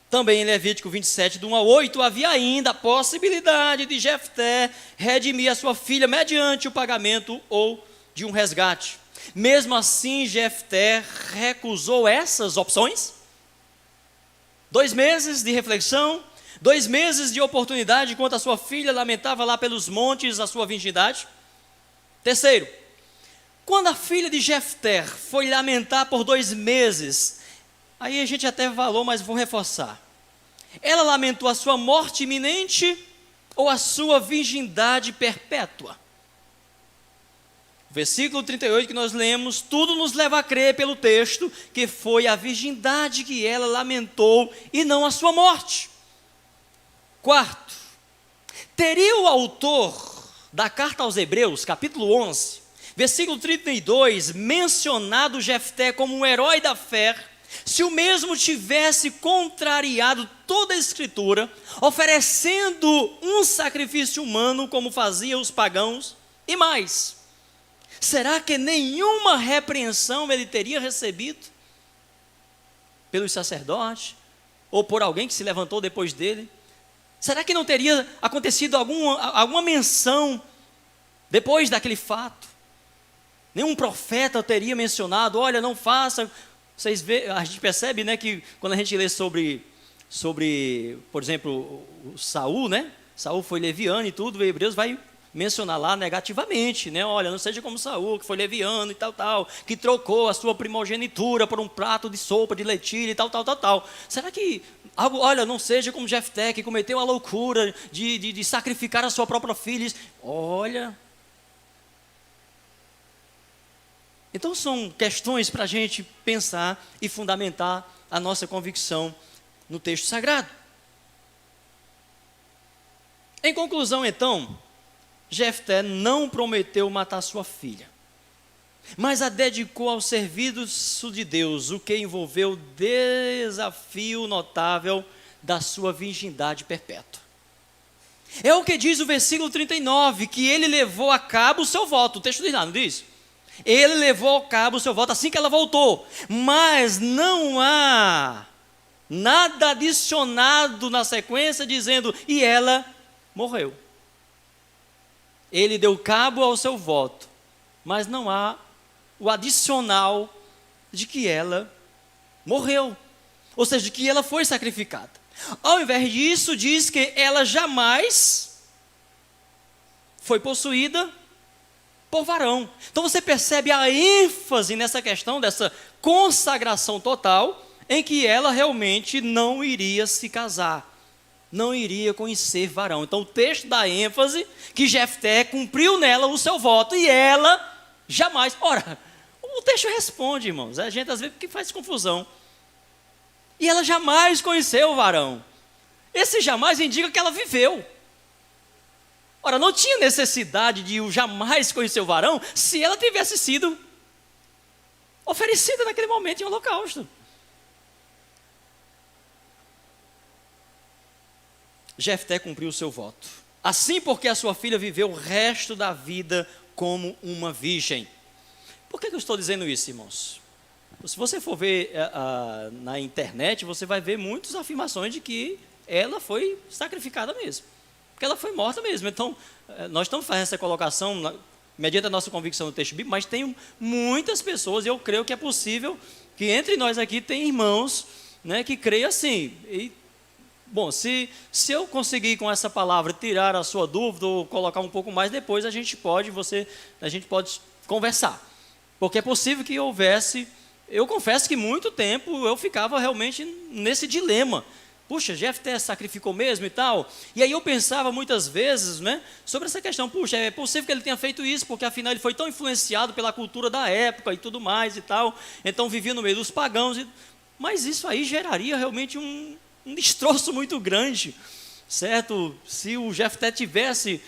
também em Levítico 27, do 1 ao 8, havia ainda a possibilidade de Jefté redimir a sua filha mediante o pagamento ou de um resgate. Mesmo assim, Jefté recusou essas opções. 2 meses de reflexão, 2 meses de oportunidade, enquanto a sua filha lamentava lá pelos montes a sua virgindade. Terceiro, quando a filha de Jefté foi lamentar por 2 meses, aí a gente até falou, mas vou reforçar. Ela lamentou a sua morte iminente ou a sua virgindade perpétua? Versículo 38 que nós lemos, tudo nos leva a crer pelo texto que foi a virgindade que ela lamentou e não a sua morte. Quarto, teria o autor da carta aos Hebreus, capítulo 11, versículo 32, mencionado Jefté como um herói da fé, se o mesmo tivesse contrariado toda a Escritura, oferecendo um sacrifício humano como faziam os pagãos, e mais, será que nenhuma repreensão ele teria recebido pelos sacerdotes ou por alguém que se levantou depois dele? Será que não teria acontecido alguma menção depois daquele fato? Nenhum profeta teria mencionado, olha, não faça. Vocês vê, a gente percebe, que quando a gente lê sobre, por exemplo, o Saul, Saul foi leviano e tudo, o Hebreus vai mencionar lá negativamente, olha, não seja como Saul, que foi leviano e tal, que trocou a sua primogenitura por um prato de sopa de lentilha e tal. Será que, olha, não seja como Jefté, que cometeu a loucura de sacrificar a sua própria filha? Olha, então são questões para a gente pensar e fundamentar a nossa convicção no texto sagrado. Em conclusão, então, Jefté não prometeu matar sua filha. mas a dedicou ao serviço de Deus, o que envolveu o desafio notável da sua virgindade perpétua. É o que diz o versículo 39, que ele levou a cabo o seu voto. O texto diz lá, não diz? Ele levou a cabo o seu voto assim que ela voltou, mas não há nada adicionado na sequência dizendo, e ela morreu. Ele deu cabo ao seu voto, mas não há o adicional de que ela morreu, ou seja, de que ela foi sacrificada. Ao invés disso, diz que ela jamais foi possuída por varão. Então você percebe a ênfase nessa questão dessa consagração total, em que ela realmente não iria se casar, não iria conhecer varão. Então o texto dá ênfase que Jefté cumpriu nela o seu voto, e ela jamais. Ora, o texto responde, irmãos, a gente às vezes que faz confusão. E ela jamais conheceu o varão. Esse jamais indica que ela viveu. Ora, não tinha necessidade de o jamais conhecer o varão se ela tivesse sido oferecida naquele momento em holocausto. Jefté cumpriu o seu voto. Assim, porque a sua filha viveu o resto da vida como uma virgem. Por que eu estou dizendo isso, irmãos? Se você for ver na internet, você vai ver muitas afirmações de que ela foi sacrificada mesmo. Porque ela foi morta mesmo. Então, nós estamos fazendo essa colocação mediante a nossa convicção no texto bíblico, mas tem muitas pessoas, e eu creio que é possível que entre nós aqui tem irmãos, né, que creem assim. E, bom, se eu conseguir com essa palavra tirar a sua dúvida ou colocar um pouco mais, depois a gente pode conversar. Porque é possível que houvesse. Eu confesso que muito tempo eu ficava realmente nesse dilema. Puxa, Jefté sacrificou mesmo e tal. E aí eu pensava muitas vezes, né, sobre essa questão. Puxa, é possível que ele tenha feito isso, porque afinal ele foi tão influenciado pela cultura da época e tudo mais e tal. Então vivia no meio dos pagãos. Mas isso aí geraria realmente um destroço muito grande, certo? Se o Jefté tivesse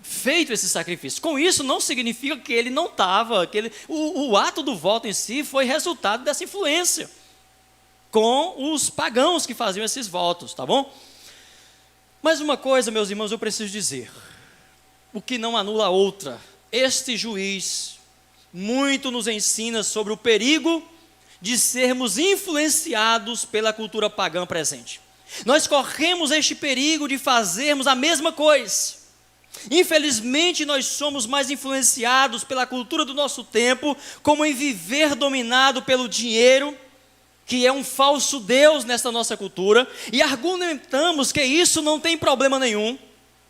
feito esse sacrifício. Com isso não significa que ele não estava, o ato do voto em si foi resultado dessa influência com os pagãos que faziam esses votos, tá bom? Mas uma coisa, meus irmãos, eu preciso dizer, o que não anula a outra. Este juiz muito nos ensina sobre o perigo de sermos influenciados pela cultura pagã presente. Nós corremos este perigo de fazermos a mesma coisa. Infelizmente, nós somos mais influenciados pela cultura do nosso tempo, como em viver dominado pelo dinheiro, que é um falso Deus nessa nossa cultura, e argumentamos que isso não tem problema nenhum.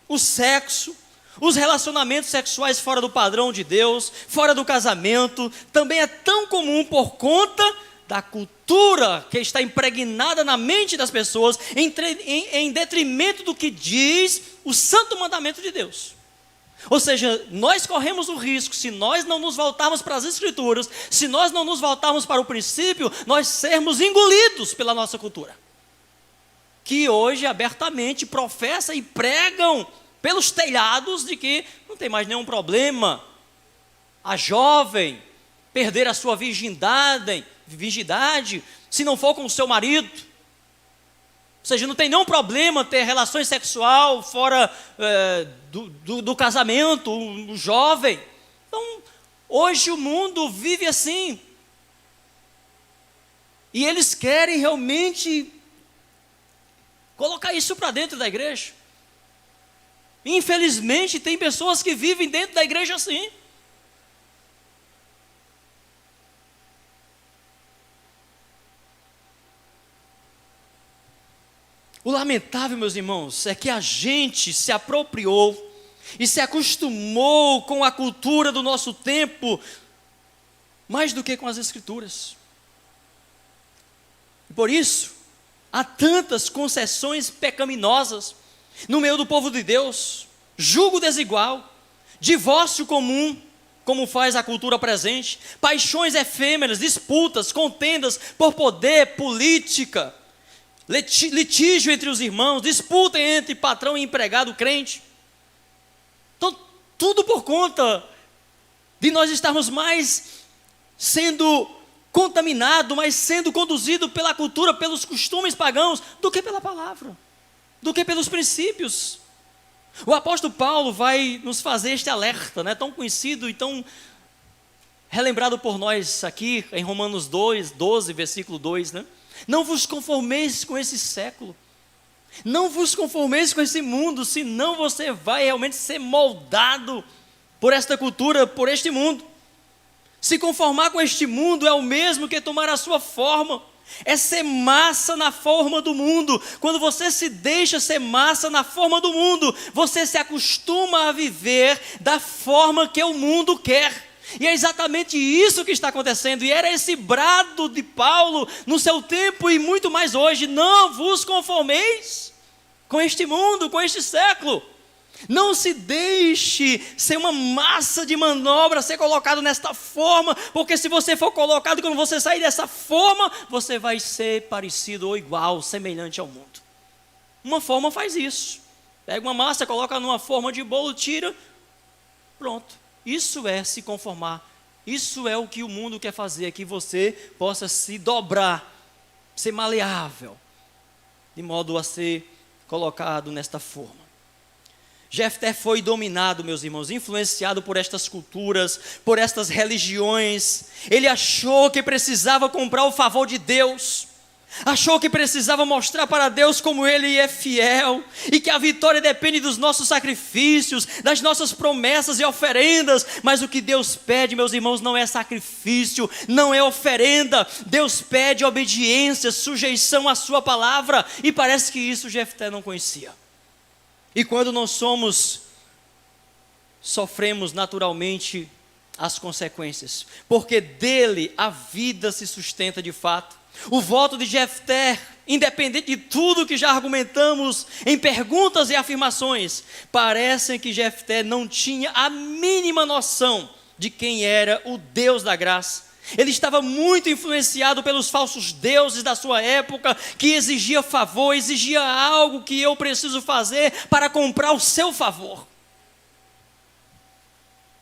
O sexo, os relacionamentos sexuais fora do padrão de Deus, fora do casamento, também é tão comum por conta da cultura que está impregnada na mente das pessoas, em detrimento do que diz o santo mandamento de Deus. Ou seja, nós corremos o risco, se nós não nos voltarmos para as Escrituras, se nós não nos voltarmos para o princípio, nós sermos engolidos pela nossa cultura, que hoje abertamente professa e pregam pelos telhados de que não tem mais nenhum problema a jovem perder a sua virgindade se não for com o seu marido. Ou seja, não tem nenhum problema ter relações sexuais fora do casamento, o jovem. Então, hoje o mundo vive assim. E eles querem realmente colocar isso para dentro da igreja. Infelizmente, tem pessoas que vivem dentro da igreja assim. O lamentável, meus irmãos, é que a gente se apropriou e se acostumou com a cultura do nosso tempo mais do que com as Escrituras. Por isso, há tantas concessões pecaminosas no meio do povo de Deus, julgo desigual, divórcio comum, como faz a cultura presente, paixões efêmeras, disputas, contendas por poder, política, litígio entre os irmãos, disputa entre patrão e empregado crente. Então, tudo por conta de nós estarmos mais sendo contaminado, mas sendo conduzido pela cultura, pelos costumes pagãos, do que pela palavra, do que pelos princípios. O apóstolo Paulo vai nos fazer este alerta, né, tão conhecido e tão relembrado por nós aqui em Romanos 12, versículo 2, né? Não vos conformeis com esse século, não vos conformeis com esse mundo, senão você vai realmente ser moldado por esta cultura, por este mundo. Se conformar com este mundo é o mesmo que tomar a sua forma, é ser massa na forma do mundo. Quando você se deixa ser massa na forma do mundo, você se acostuma a viver da forma que o mundo quer. E é exatamente isso que está acontecendo, e era esse brado de Paulo no seu tempo e muito mais hoje: não vos conformeis com este mundo, com este século. Não se deixe ser uma massa de manobra, ser colocado nesta forma, porque se você for colocado, quando você sair dessa forma, você vai ser parecido ou igual, semelhante ao mundo. Uma forma faz isso, pega uma massa, coloca numa forma de bolo, tira, pronto. Isso é se conformar, isso é o que o mundo quer fazer, que você possa se dobrar, ser maleável, de modo a ser colocado nesta forma. Jefté foi dominado, meus irmãos, influenciado por estas culturas, por estas religiões. Ele achou que precisava comprar o favor de Deus, achou que precisava mostrar para Deus como Ele é fiel, e que a vitória depende dos nossos sacrifícios, das nossas promessas e oferendas. Mas o que Deus pede, meus irmãos, não é sacrifício, não é oferenda. Deus pede obediência, sujeição à sua palavra, e parece que isso Jefté não conhecia. E quando nós sofremos naturalmente as consequências, porque dele a vida se sustenta de fato. O voto de Jefté, independente de tudo que já argumentamos em perguntas e afirmações, parece que Jefté não tinha a mínima noção de quem era o Deus da graça. Ele estava muito influenciado pelos falsos deuses da sua época, que exigia favor, exigia algo que eu preciso fazer para comprar o seu favor.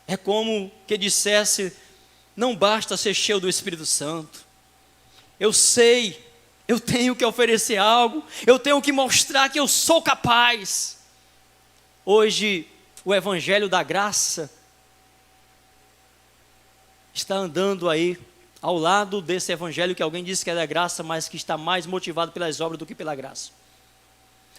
É como que dissesse: não basta ser cheio do Espírito Santo. Eu sei, eu tenho que oferecer algo, eu tenho que mostrar que eu sou capaz. Hoje, o Evangelho da Graça está andando aí ao lado desse evangelho que alguém disse que é da graça, mas que está mais motivado pelas obras do que pela graça.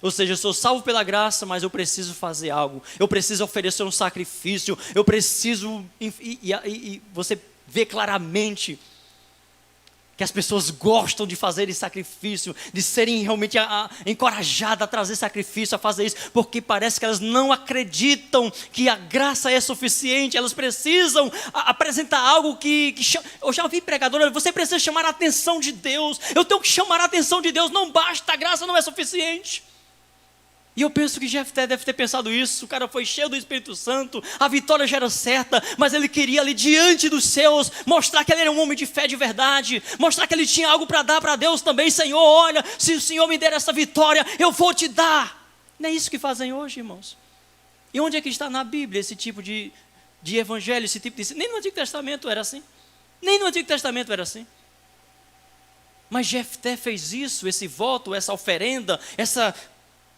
Ou seja, eu sou salvo pela graça, mas eu preciso fazer algo, eu preciso oferecer um sacrifício, eu preciso, e você vê claramente que as pessoas gostam de fazer esse sacrifício, de serem realmente encorajadas a trazer sacrifício, a fazer isso, porque parece que elas não acreditam que a graça é suficiente. Elas precisam apresentar algo que eu já ouvi pregador: você precisa chamar a atenção de Deus, eu tenho que chamar a atenção de Deus, não basta, a graça não é suficiente. E eu penso que Jefté deve ter pensado isso. O cara foi cheio do Espírito Santo, a vitória já era certa, mas ele queria ali diante dos seus mostrar que ele era um homem de fé de verdade, mostrar que ele tinha algo para dar para Deus também. Senhor, olha, se o Senhor me der essa vitória, eu vou te dar. Não é isso que fazem hoje, irmãos? E onde é que está na Bíblia esse tipo de evangelho, esse tipo de... Nem no Antigo Testamento era assim, nem no Antigo Testamento era assim. Mas Jefté fez isso, esse voto, essa oferenda, essa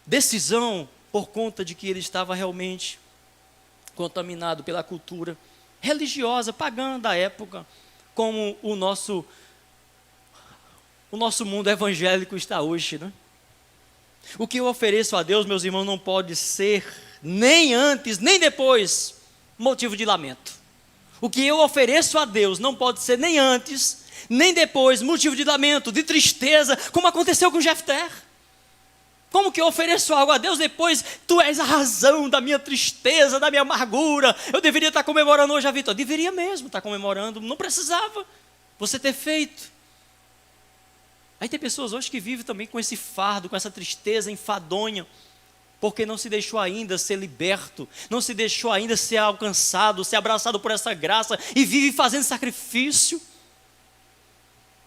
decisão, por conta de que ele estava realmente contaminado pela cultura religiosa, pagã da época, como o nosso mundo evangélico está hoje, né? O que eu ofereço a Deus, meus irmãos, não pode ser nem antes, nem depois motivo de lamento. O que eu ofereço a Deus não pode ser nem antes, nem depois motivo de lamento, de tristeza, como aconteceu com Jefté. Como que eu ofereço algo a Deus depois? Tu és a razão da minha tristeza, da minha amargura. Eu deveria estar comemorando hoje a vitória. Deveria mesmo estar comemorando. Não precisava você ter feito. Aí tem pessoas hoje que vivem também com esse fardo, com essa tristeza enfadonha, porque não se deixou ainda ser liberto, não se deixou ainda ser alcançado, ser abraçado por essa graça, e vive fazendo sacrifício,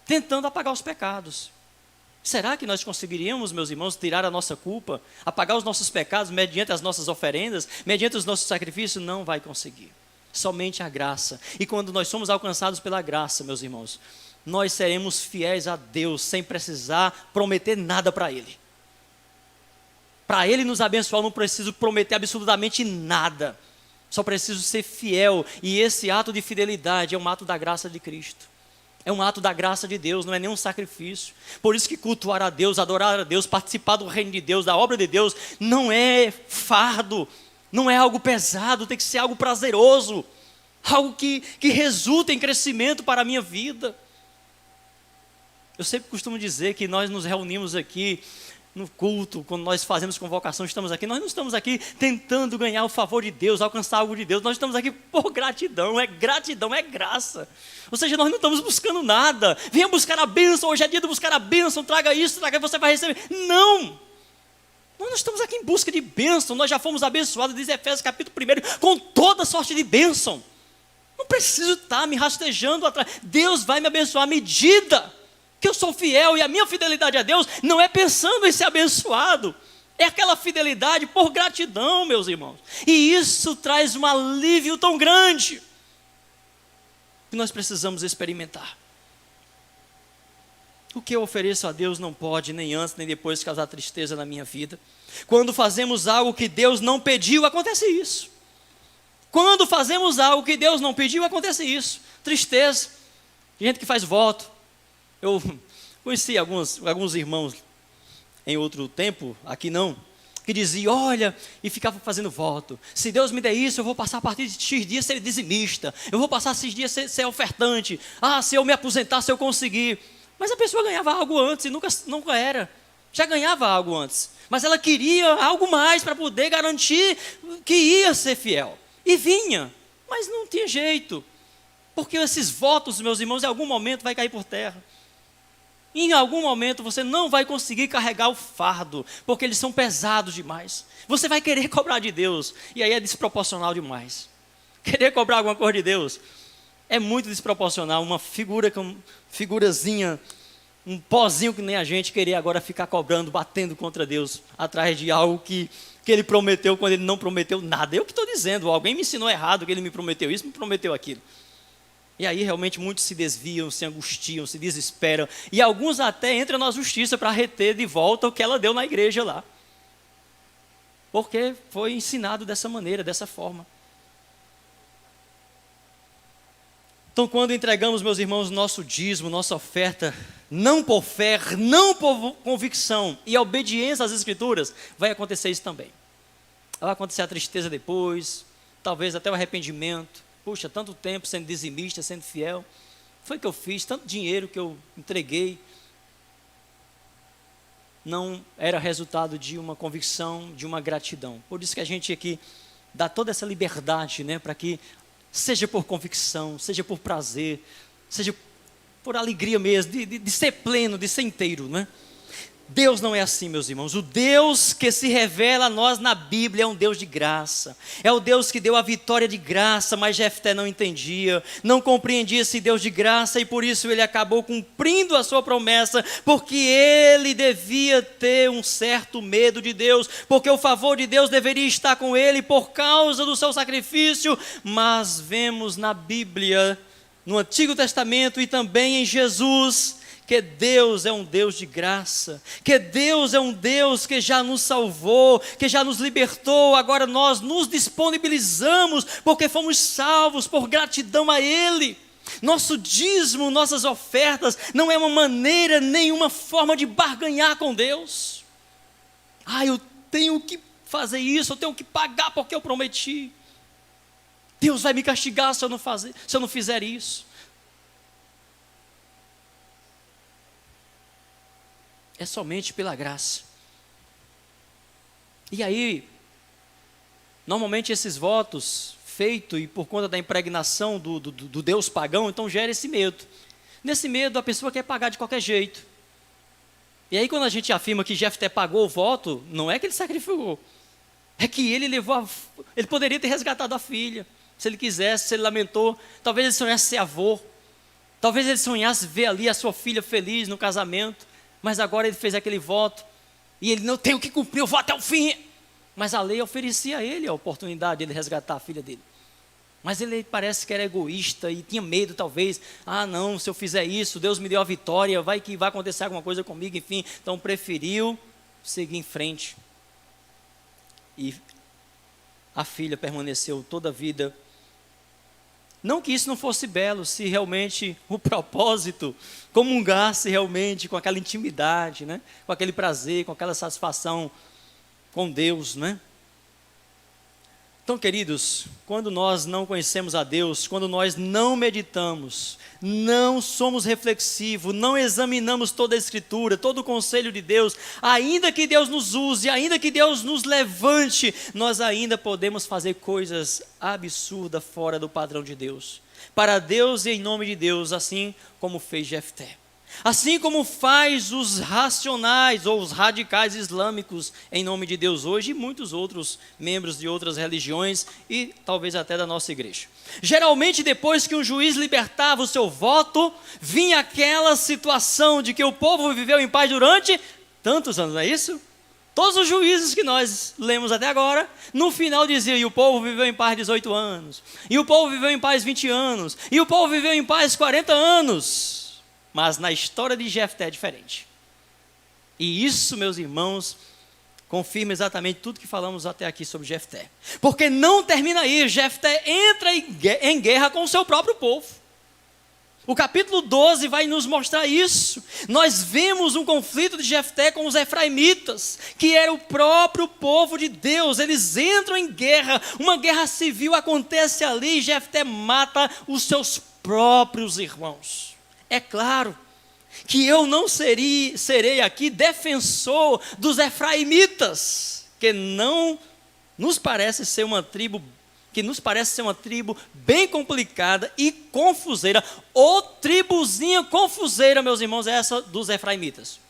tentando apagar os pecados. Será que nós conseguiríamos, meus irmãos, tirar a nossa culpa, apagar os nossos pecados mediante as nossas oferendas, mediante os nossos sacrifícios? Não vai conseguir. somente a graça. E quando nós somos alcançados pela graça, meus irmãos, nós seremos fiéis a Deus, sem precisar prometer nada para Ele. Para Ele nos abençoar, eu não preciso prometer absolutamente nada. Só preciso ser fiel. E esse ato de fidelidade é um ato da graça de Cristo. É um ato da graça de Deus, não é nenhum sacrifício. Por isso que cultuar a Deus, adorar a Deus, participar do reino de Deus, da obra de Deus, não é fardo, não é algo pesado, tem que ser algo prazeroso. Algo que resulta em crescimento para a minha vida. Eu sempre costumo dizer que nós nos reunimos aqui no culto, quando nós fazemos convocação, estamos aqui, nós não estamos aqui tentando ganhar o favor de Deus, alcançar algo de Deus, nós estamos aqui por gratidão, é graça. Ou seja, nós não estamos buscando nada. Venha buscar a bênção, hoje é dia de buscar a bênção, traga isso, traga, você vai receber. Não! Nós não estamos aqui em busca de bênção, nós já fomos abençoados, diz Efésios capítulo 1, com toda sorte de bênção. Não preciso estar me rastejando atrás. Deus vai me abençoar à medida que eu sou fiel, e a minha fidelidade a Deus não é pensando em ser abençoado, é aquela fidelidade por gratidão, meus irmãos. E isso traz um alívio tão grande que nós precisamos experimentar. O que eu ofereço a Deus não pode, nem antes nem depois, causar tristeza na minha vida. Quando fazemos algo que Deus não pediu, acontece isso. Quando fazemos algo que Deus não pediu, acontece isso. Tristeza. Gente que faz voto. Eu conheci alguns irmãos em outro tempo, aqui não, que diziam, olha, e ficava fazendo voto. Se Deus me der isso, eu vou passar a partir de X dias ser dizimista. Eu vou passar esses dias ser ofertante. Se eu me aposentar, se eu conseguir. Mas a pessoa ganhava algo antes e nunca era. Já ganhava algo antes. Mas ela queria algo mais para poder garantir que ia ser fiel. E vinha, mas não tinha jeito. Porque esses votos, meus irmãos, em algum momento vai cair por terra. Em algum momento você não vai conseguir carregar o fardo, porque eles são pesados demais. Você vai querer cobrar de Deus, e aí é desproporcional demais. Querer cobrar alguma coisa de Deus é muito desproporcional. Uma figurazinha, um pozinho que nem a gente, querer agora ficar cobrando, batendo contra Deus, atrás de algo que Ele prometeu quando Ele não prometeu nada. Eu que estou dizendo, alguém me ensinou errado que Ele me prometeu isso, me prometeu aquilo. E aí realmente muitos se desviam, se angustiam, se desesperam. E alguns até entram na justiça para reter de volta o que ela deu na igreja lá. Porque foi ensinado dessa maneira, dessa forma. Então quando entregamos, meus irmãos, nosso dízimo, nossa oferta, não por fé, não por convicção e obediência às Escrituras, vai acontecer isso também. Vai acontecer a tristeza depois, talvez até o arrependimento. Puxa, tanto tempo sendo dizimista, sendo fiel. Foi que eu fiz, tanto dinheiro que eu entreguei. Não era resultado de uma convicção, de uma gratidão. Por isso que a gente aqui dá toda essa liberdade, né, para que seja por convicção, seja por prazer, seja por alegria mesmo, de ser pleno, de ser inteiro, né? Deus não é assim, meus irmãos. O Deus que se revela a nós na Bíblia é um Deus de graça. É o Deus que deu a vitória de graça, mas Jefté não entendia, não compreendia esse Deus de graça, e por isso ele acabou cumprindo a sua promessa, porque ele devia ter um certo medo de Deus, porque o favor de Deus deveria estar com ele por causa do seu sacrifício. Mas vemos na Bíblia, no Antigo Testamento e também em Jesus, que Deus é um Deus de graça, que Deus é um Deus que já nos salvou, que já nos libertou. Agora nós nos disponibilizamos, porque fomos salvos por gratidão a Ele. Nosso dízimo, nossas ofertas, não é uma maneira, nenhuma forma de barganhar com Deus. Eu tenho que fazer isso, eu tenho que pagar porque eu prometi. Deus vai me castigar se eu não fizer isso. É somente pela graça. E aí, normalmente esses votos feitos e por conta da impregnação do Deus pagão, então gera esse medo. Nesse medo a pessoa quer pagar de qualquer jeito. E aí quando a gente afirma que Jefté pagou o voto, não é que ele sacrificou. É que ele ele poderia ter resgatado a filha, se ele quisesse, se ele lamentou. Talvez ele sonhasse ser avô. Talvez ele sonhasse ver ali a sua filha feliz no casamento. Mas agora ele fez aquele voto, e ele não tem o que cumprir, eu vou até o fim. Mas a lei oferecia a ele a oportunidade de ele resgatar a filha dele. Mas ele parece que era egoísta e tinha medo, talvez. Ah, não, se eu fizer isso, Deus me deu a vitória, vai que vai acontecer alguma coisa comigo, enfim. Então preferiu seguir em frente. E a filha permaneceu toda a vida. Não que isso não fosse belo, se realmente o propósito comungasse realmente com aquela intimidade, né? Com aquele prazer, com aquela satisfação com Deus, né? Então, queridos, quando nós não conhecemos a Deus, quando nós não meditamos, não somos reflexivos, não examinamos toda a Escritura, todo o conselho de Deus, ainda que Deus nos use, ainda que Deus nos levante, nós ainda podemos fazer coisas absurdas fora do padrão de Deus. Para Deus e em nome de Deus, assim como fez Jefté. Assim como faz os racionais ou os radicais islâmicos em nome de Deus hoje e muitos outros membros de outras religiões e talvez até da nossa igreja. Geralmente depois que um juiz libertava o seu voto, vinha aquela situação de que o povo viveu em paz durante tantos anos, não é isso? Todos os juízes que nós lemos até agora, no final diziam, e o povo viveu em paz 18 anos, e o povo viveu em paz 20 anos, e o povo viveu em paz 40 anos. Mas na história de Jefté é diferente. E isso, meus irmãos, confirma exatamente tudo que falamos até aqui sobre Jefté. Porque não termina aí, Jefté entra em guerra com o seu próprio povo. O capítulo 12 vai nos mostrar isso. Nós vemos um conflito de Jefté com os efraimitas, que era o próprio povo de Deus. Eles entram em guerra, uma guerra civil acontece ali e Jefté mata os seus próprios irmãos. É claro que eu não serei aqui defensor dos efraimitas, que não nos parece ser uma tribo, bem complicada e confuseira, ou tribuzinha confuseira, meus irmãos, é essa dos efraimitas.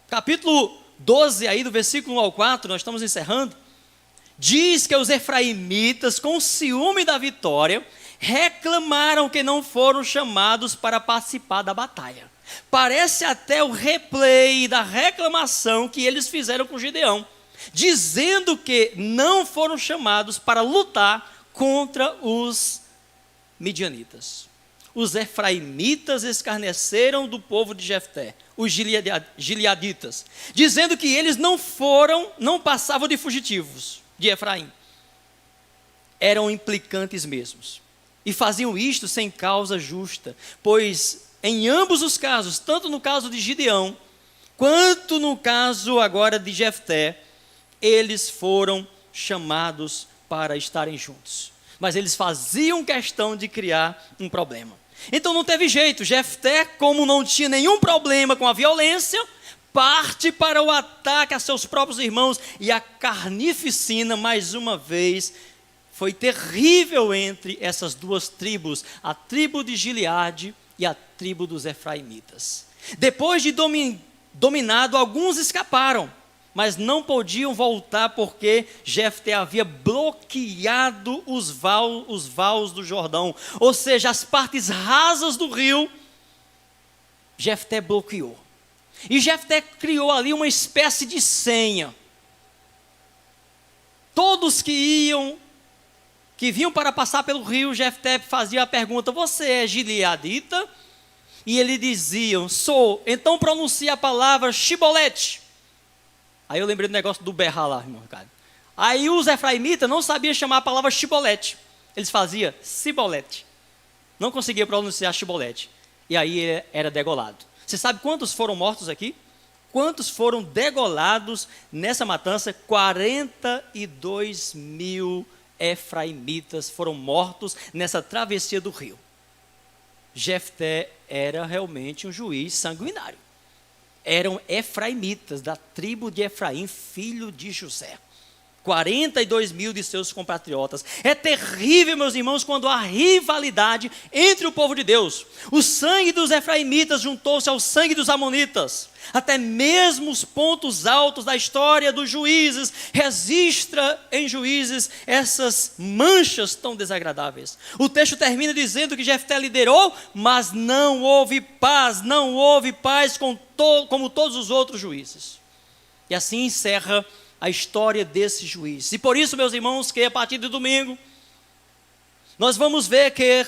Capítulo 12, aí do versículo 1 ao 4, nós estamos encerrando, diz que os efraimitas, com ciúme da vitória, reclamaram que não foram chamados para participar da batalha. Parece até o replay da reclamação que eles fizeram com Gideão, dizendo que não foram chamados para lutar contra os midianitas. Os efraimitas escarneceram do povo de Jefté, os gileaditas, dizendo que eles não passavam de fugitivos de Efraim. Eram implicantes mesmos. E faziam isto sem causa justa, pois em ambos os casos, tanto no caso de Gideão, quanto no caso agora de Jefté, eles foram chamados para estarem juntos. Mas eles faziam questão de criar um problema. Então não teve jeito, Jefté, como não tinha nenhum problema com a violência, parte para o ataque a seus próprios irmãos, e a carnificina, mais uma vez, foi terrível entre essas duas tribos, a tribo de Gileade e a tribo dos efraimitas. Depois de dominado, alguns escaparam, mas não podiam voltar porque Jefté havia bloqueado os vales do Jordão, ou seja, as partes rasas do rio, Jefté bloqueou. E Jefté criou ali uma espécie de senha. Todos que vinham para passar pelo rio, Jefté fazia a pergunta: você é gileadita? E eles diziam: sou. Então pronuncia a palavra Shibolete. Aí eu lembrei do negócio do berrar lá, irmão Ricardo. Aí os efraimitas não sabiam chamar a palavra Shibolete. Eles faziam Sibolete. Não conseguiam pronunciar Shibolete. E aí era degolado. Você sabe quantos foram mortos aqui? Quantos foram degolados nessa matança? 42 mil efraimitas foram mortos nessa travessia do rio. Jefté era realmente um juiz sanguinário. Eram efraimitas, da tribo de Efraim, filho de José. 42 mil de seus compatriotas. É terrível, meus irmãos, quando há rivalidade entre o povo de Deus. O sangue dos efraimitas juntou-se ao sangue dos amonitas. Até mesmo os pontos altos da história dos juízes registra em Juízes essas manchas tão desagradáveis. O texto termina dizendo que Jefté liderou, mas não houve paz como todos os outros juízes. E assim encerra a história desse juiz. E por isso, meus irmãos, que a partir de domingo, nós vamos ver que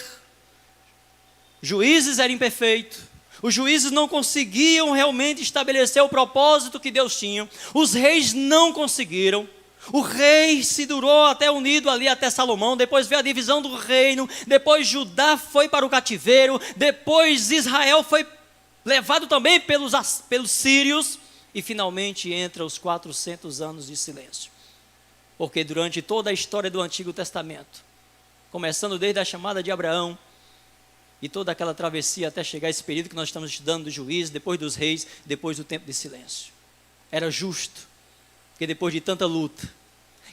juízes eram imperfeitos, os juízes não conseguiam realmente estabelecer o propósito que Deus tinha, os reis não conseguiram. O rei se durou até unido ali até Salomão, depois veio a divisão do reino, depois Judá foi para o cativeiro, depois Israel foi levado também pelos sírios, e finalmente entra os 400 anos de silêncio. Porque durante toda a história do Antigo Testamento, começando desde a chamada de Abraão, e toda aquela travessia até chegar a esse período que nós estamos estudando do juízo, depois dos reis, depois do tempo de silêncio. Era justo que depois de tanta luta,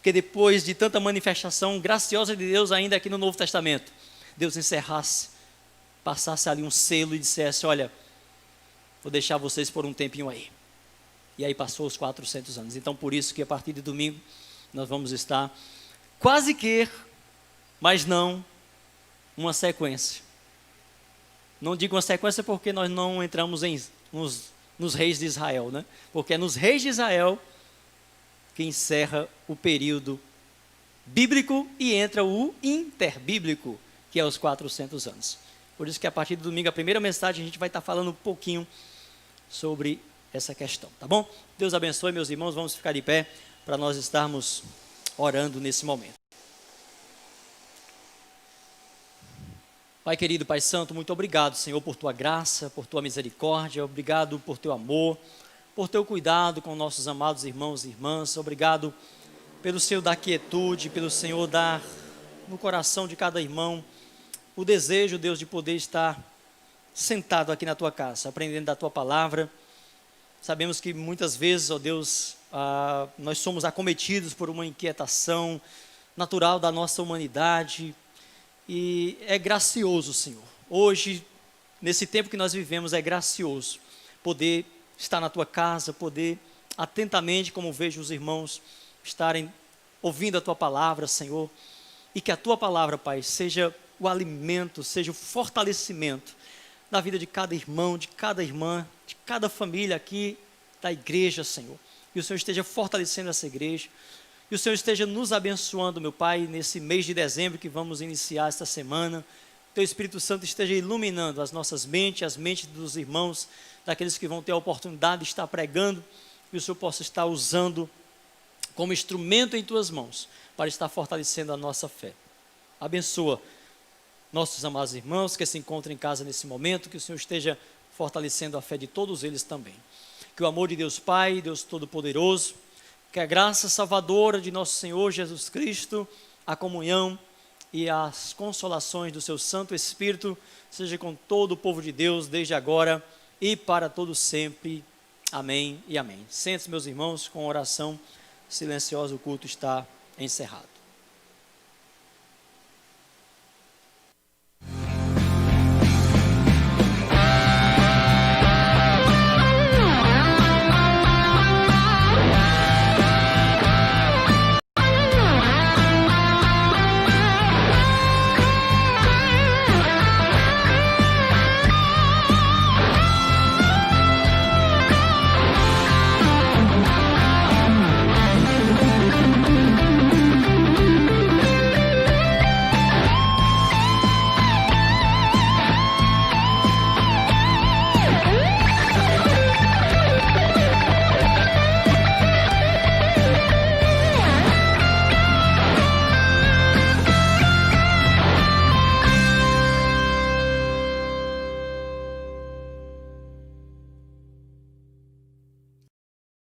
que depois de tanta manifestação graciosa de Deus ainda aqui no Novo Testamento, Deus encerrasse, passasse ali um selo e dissesse: olha, vou deixar vocês por um tempinho aí. E aí passou os 400 anos. Então por isso que a partir de domingo nós vamos estar quase que, mas não, uma sequência. Não digo uma sequência porque nós não entramos nos reis de Israel, né? Porque é nos reis de Israel que encerra o período bíblico e entra o interbíblico, que é os 400 anos. Por isso que a partir do domingo, a primeira mensagem, a gente vai estar falando um pouquinho sobre essa questão, tá bom? Deus abençoe, meus irmãos, vamos ficar de pé para nós estarmos orando nesse momento. Pai querido, Pai santo, muito obrigado, Senhor, por tua graça, por tua misericórdia, obrigado por teu amor, por teu cuidado com nossos amados irmãos e irmãs, obrigado pelo Senhor dar quietude, pelo Senhor dar no coração de cada irmão o desejo, Deus, de poder estar sentado aqui na tua casa, aprendendo da tua palavra. Sabemos que muitas vezes, ó Deus, nós somos acometidos por uma inquietação natural da nossa humanidade, e é gracioso, Senhor. Hoje, nesse tempo que nós vivemos, é gracioso poder estar na tua casa, poder atentamente, como vejo os irmãos estarem ouvindo a tua palavra, Senhor, e que a tua palavra, Pai, seja o alimento, seja o fortalecimento da vida de cada irmão, de cada irmã, de cada família aqui da igreja, Senhor. E o Senhor esteja fortalecendo essa igreja, e o Senhor esteja nos abençoando, meu Pai, nesse mês de dezembro que vamos iniciar esta semana. Teu Espírito Santo esteja iluminando as nossas mentes, as mentes dos irmãos, daqueles que vão ter a oportunidade de estar pregando, e o Senhor possa estar usando como instrumento em tuas mãos, para estar fortalecendo a nossa fé. Abençoa nossos amados irmãos que se encontram em casa nesse momento, que o Senhor esteja fortalecendo a fé de todos eles também. Que o amor de Deus Pai, Deus Todo-Poderoso, que a graça salvadora de nosso Senhor Jesus Cristo, a comunhão e as consolações do seu Santo Espírito, seja com todo o povo de Deus, desde agora e para todo sempre. Amém e amém. Sente-se, meus irmãos, com oração silenciosa, o culto está encerrado.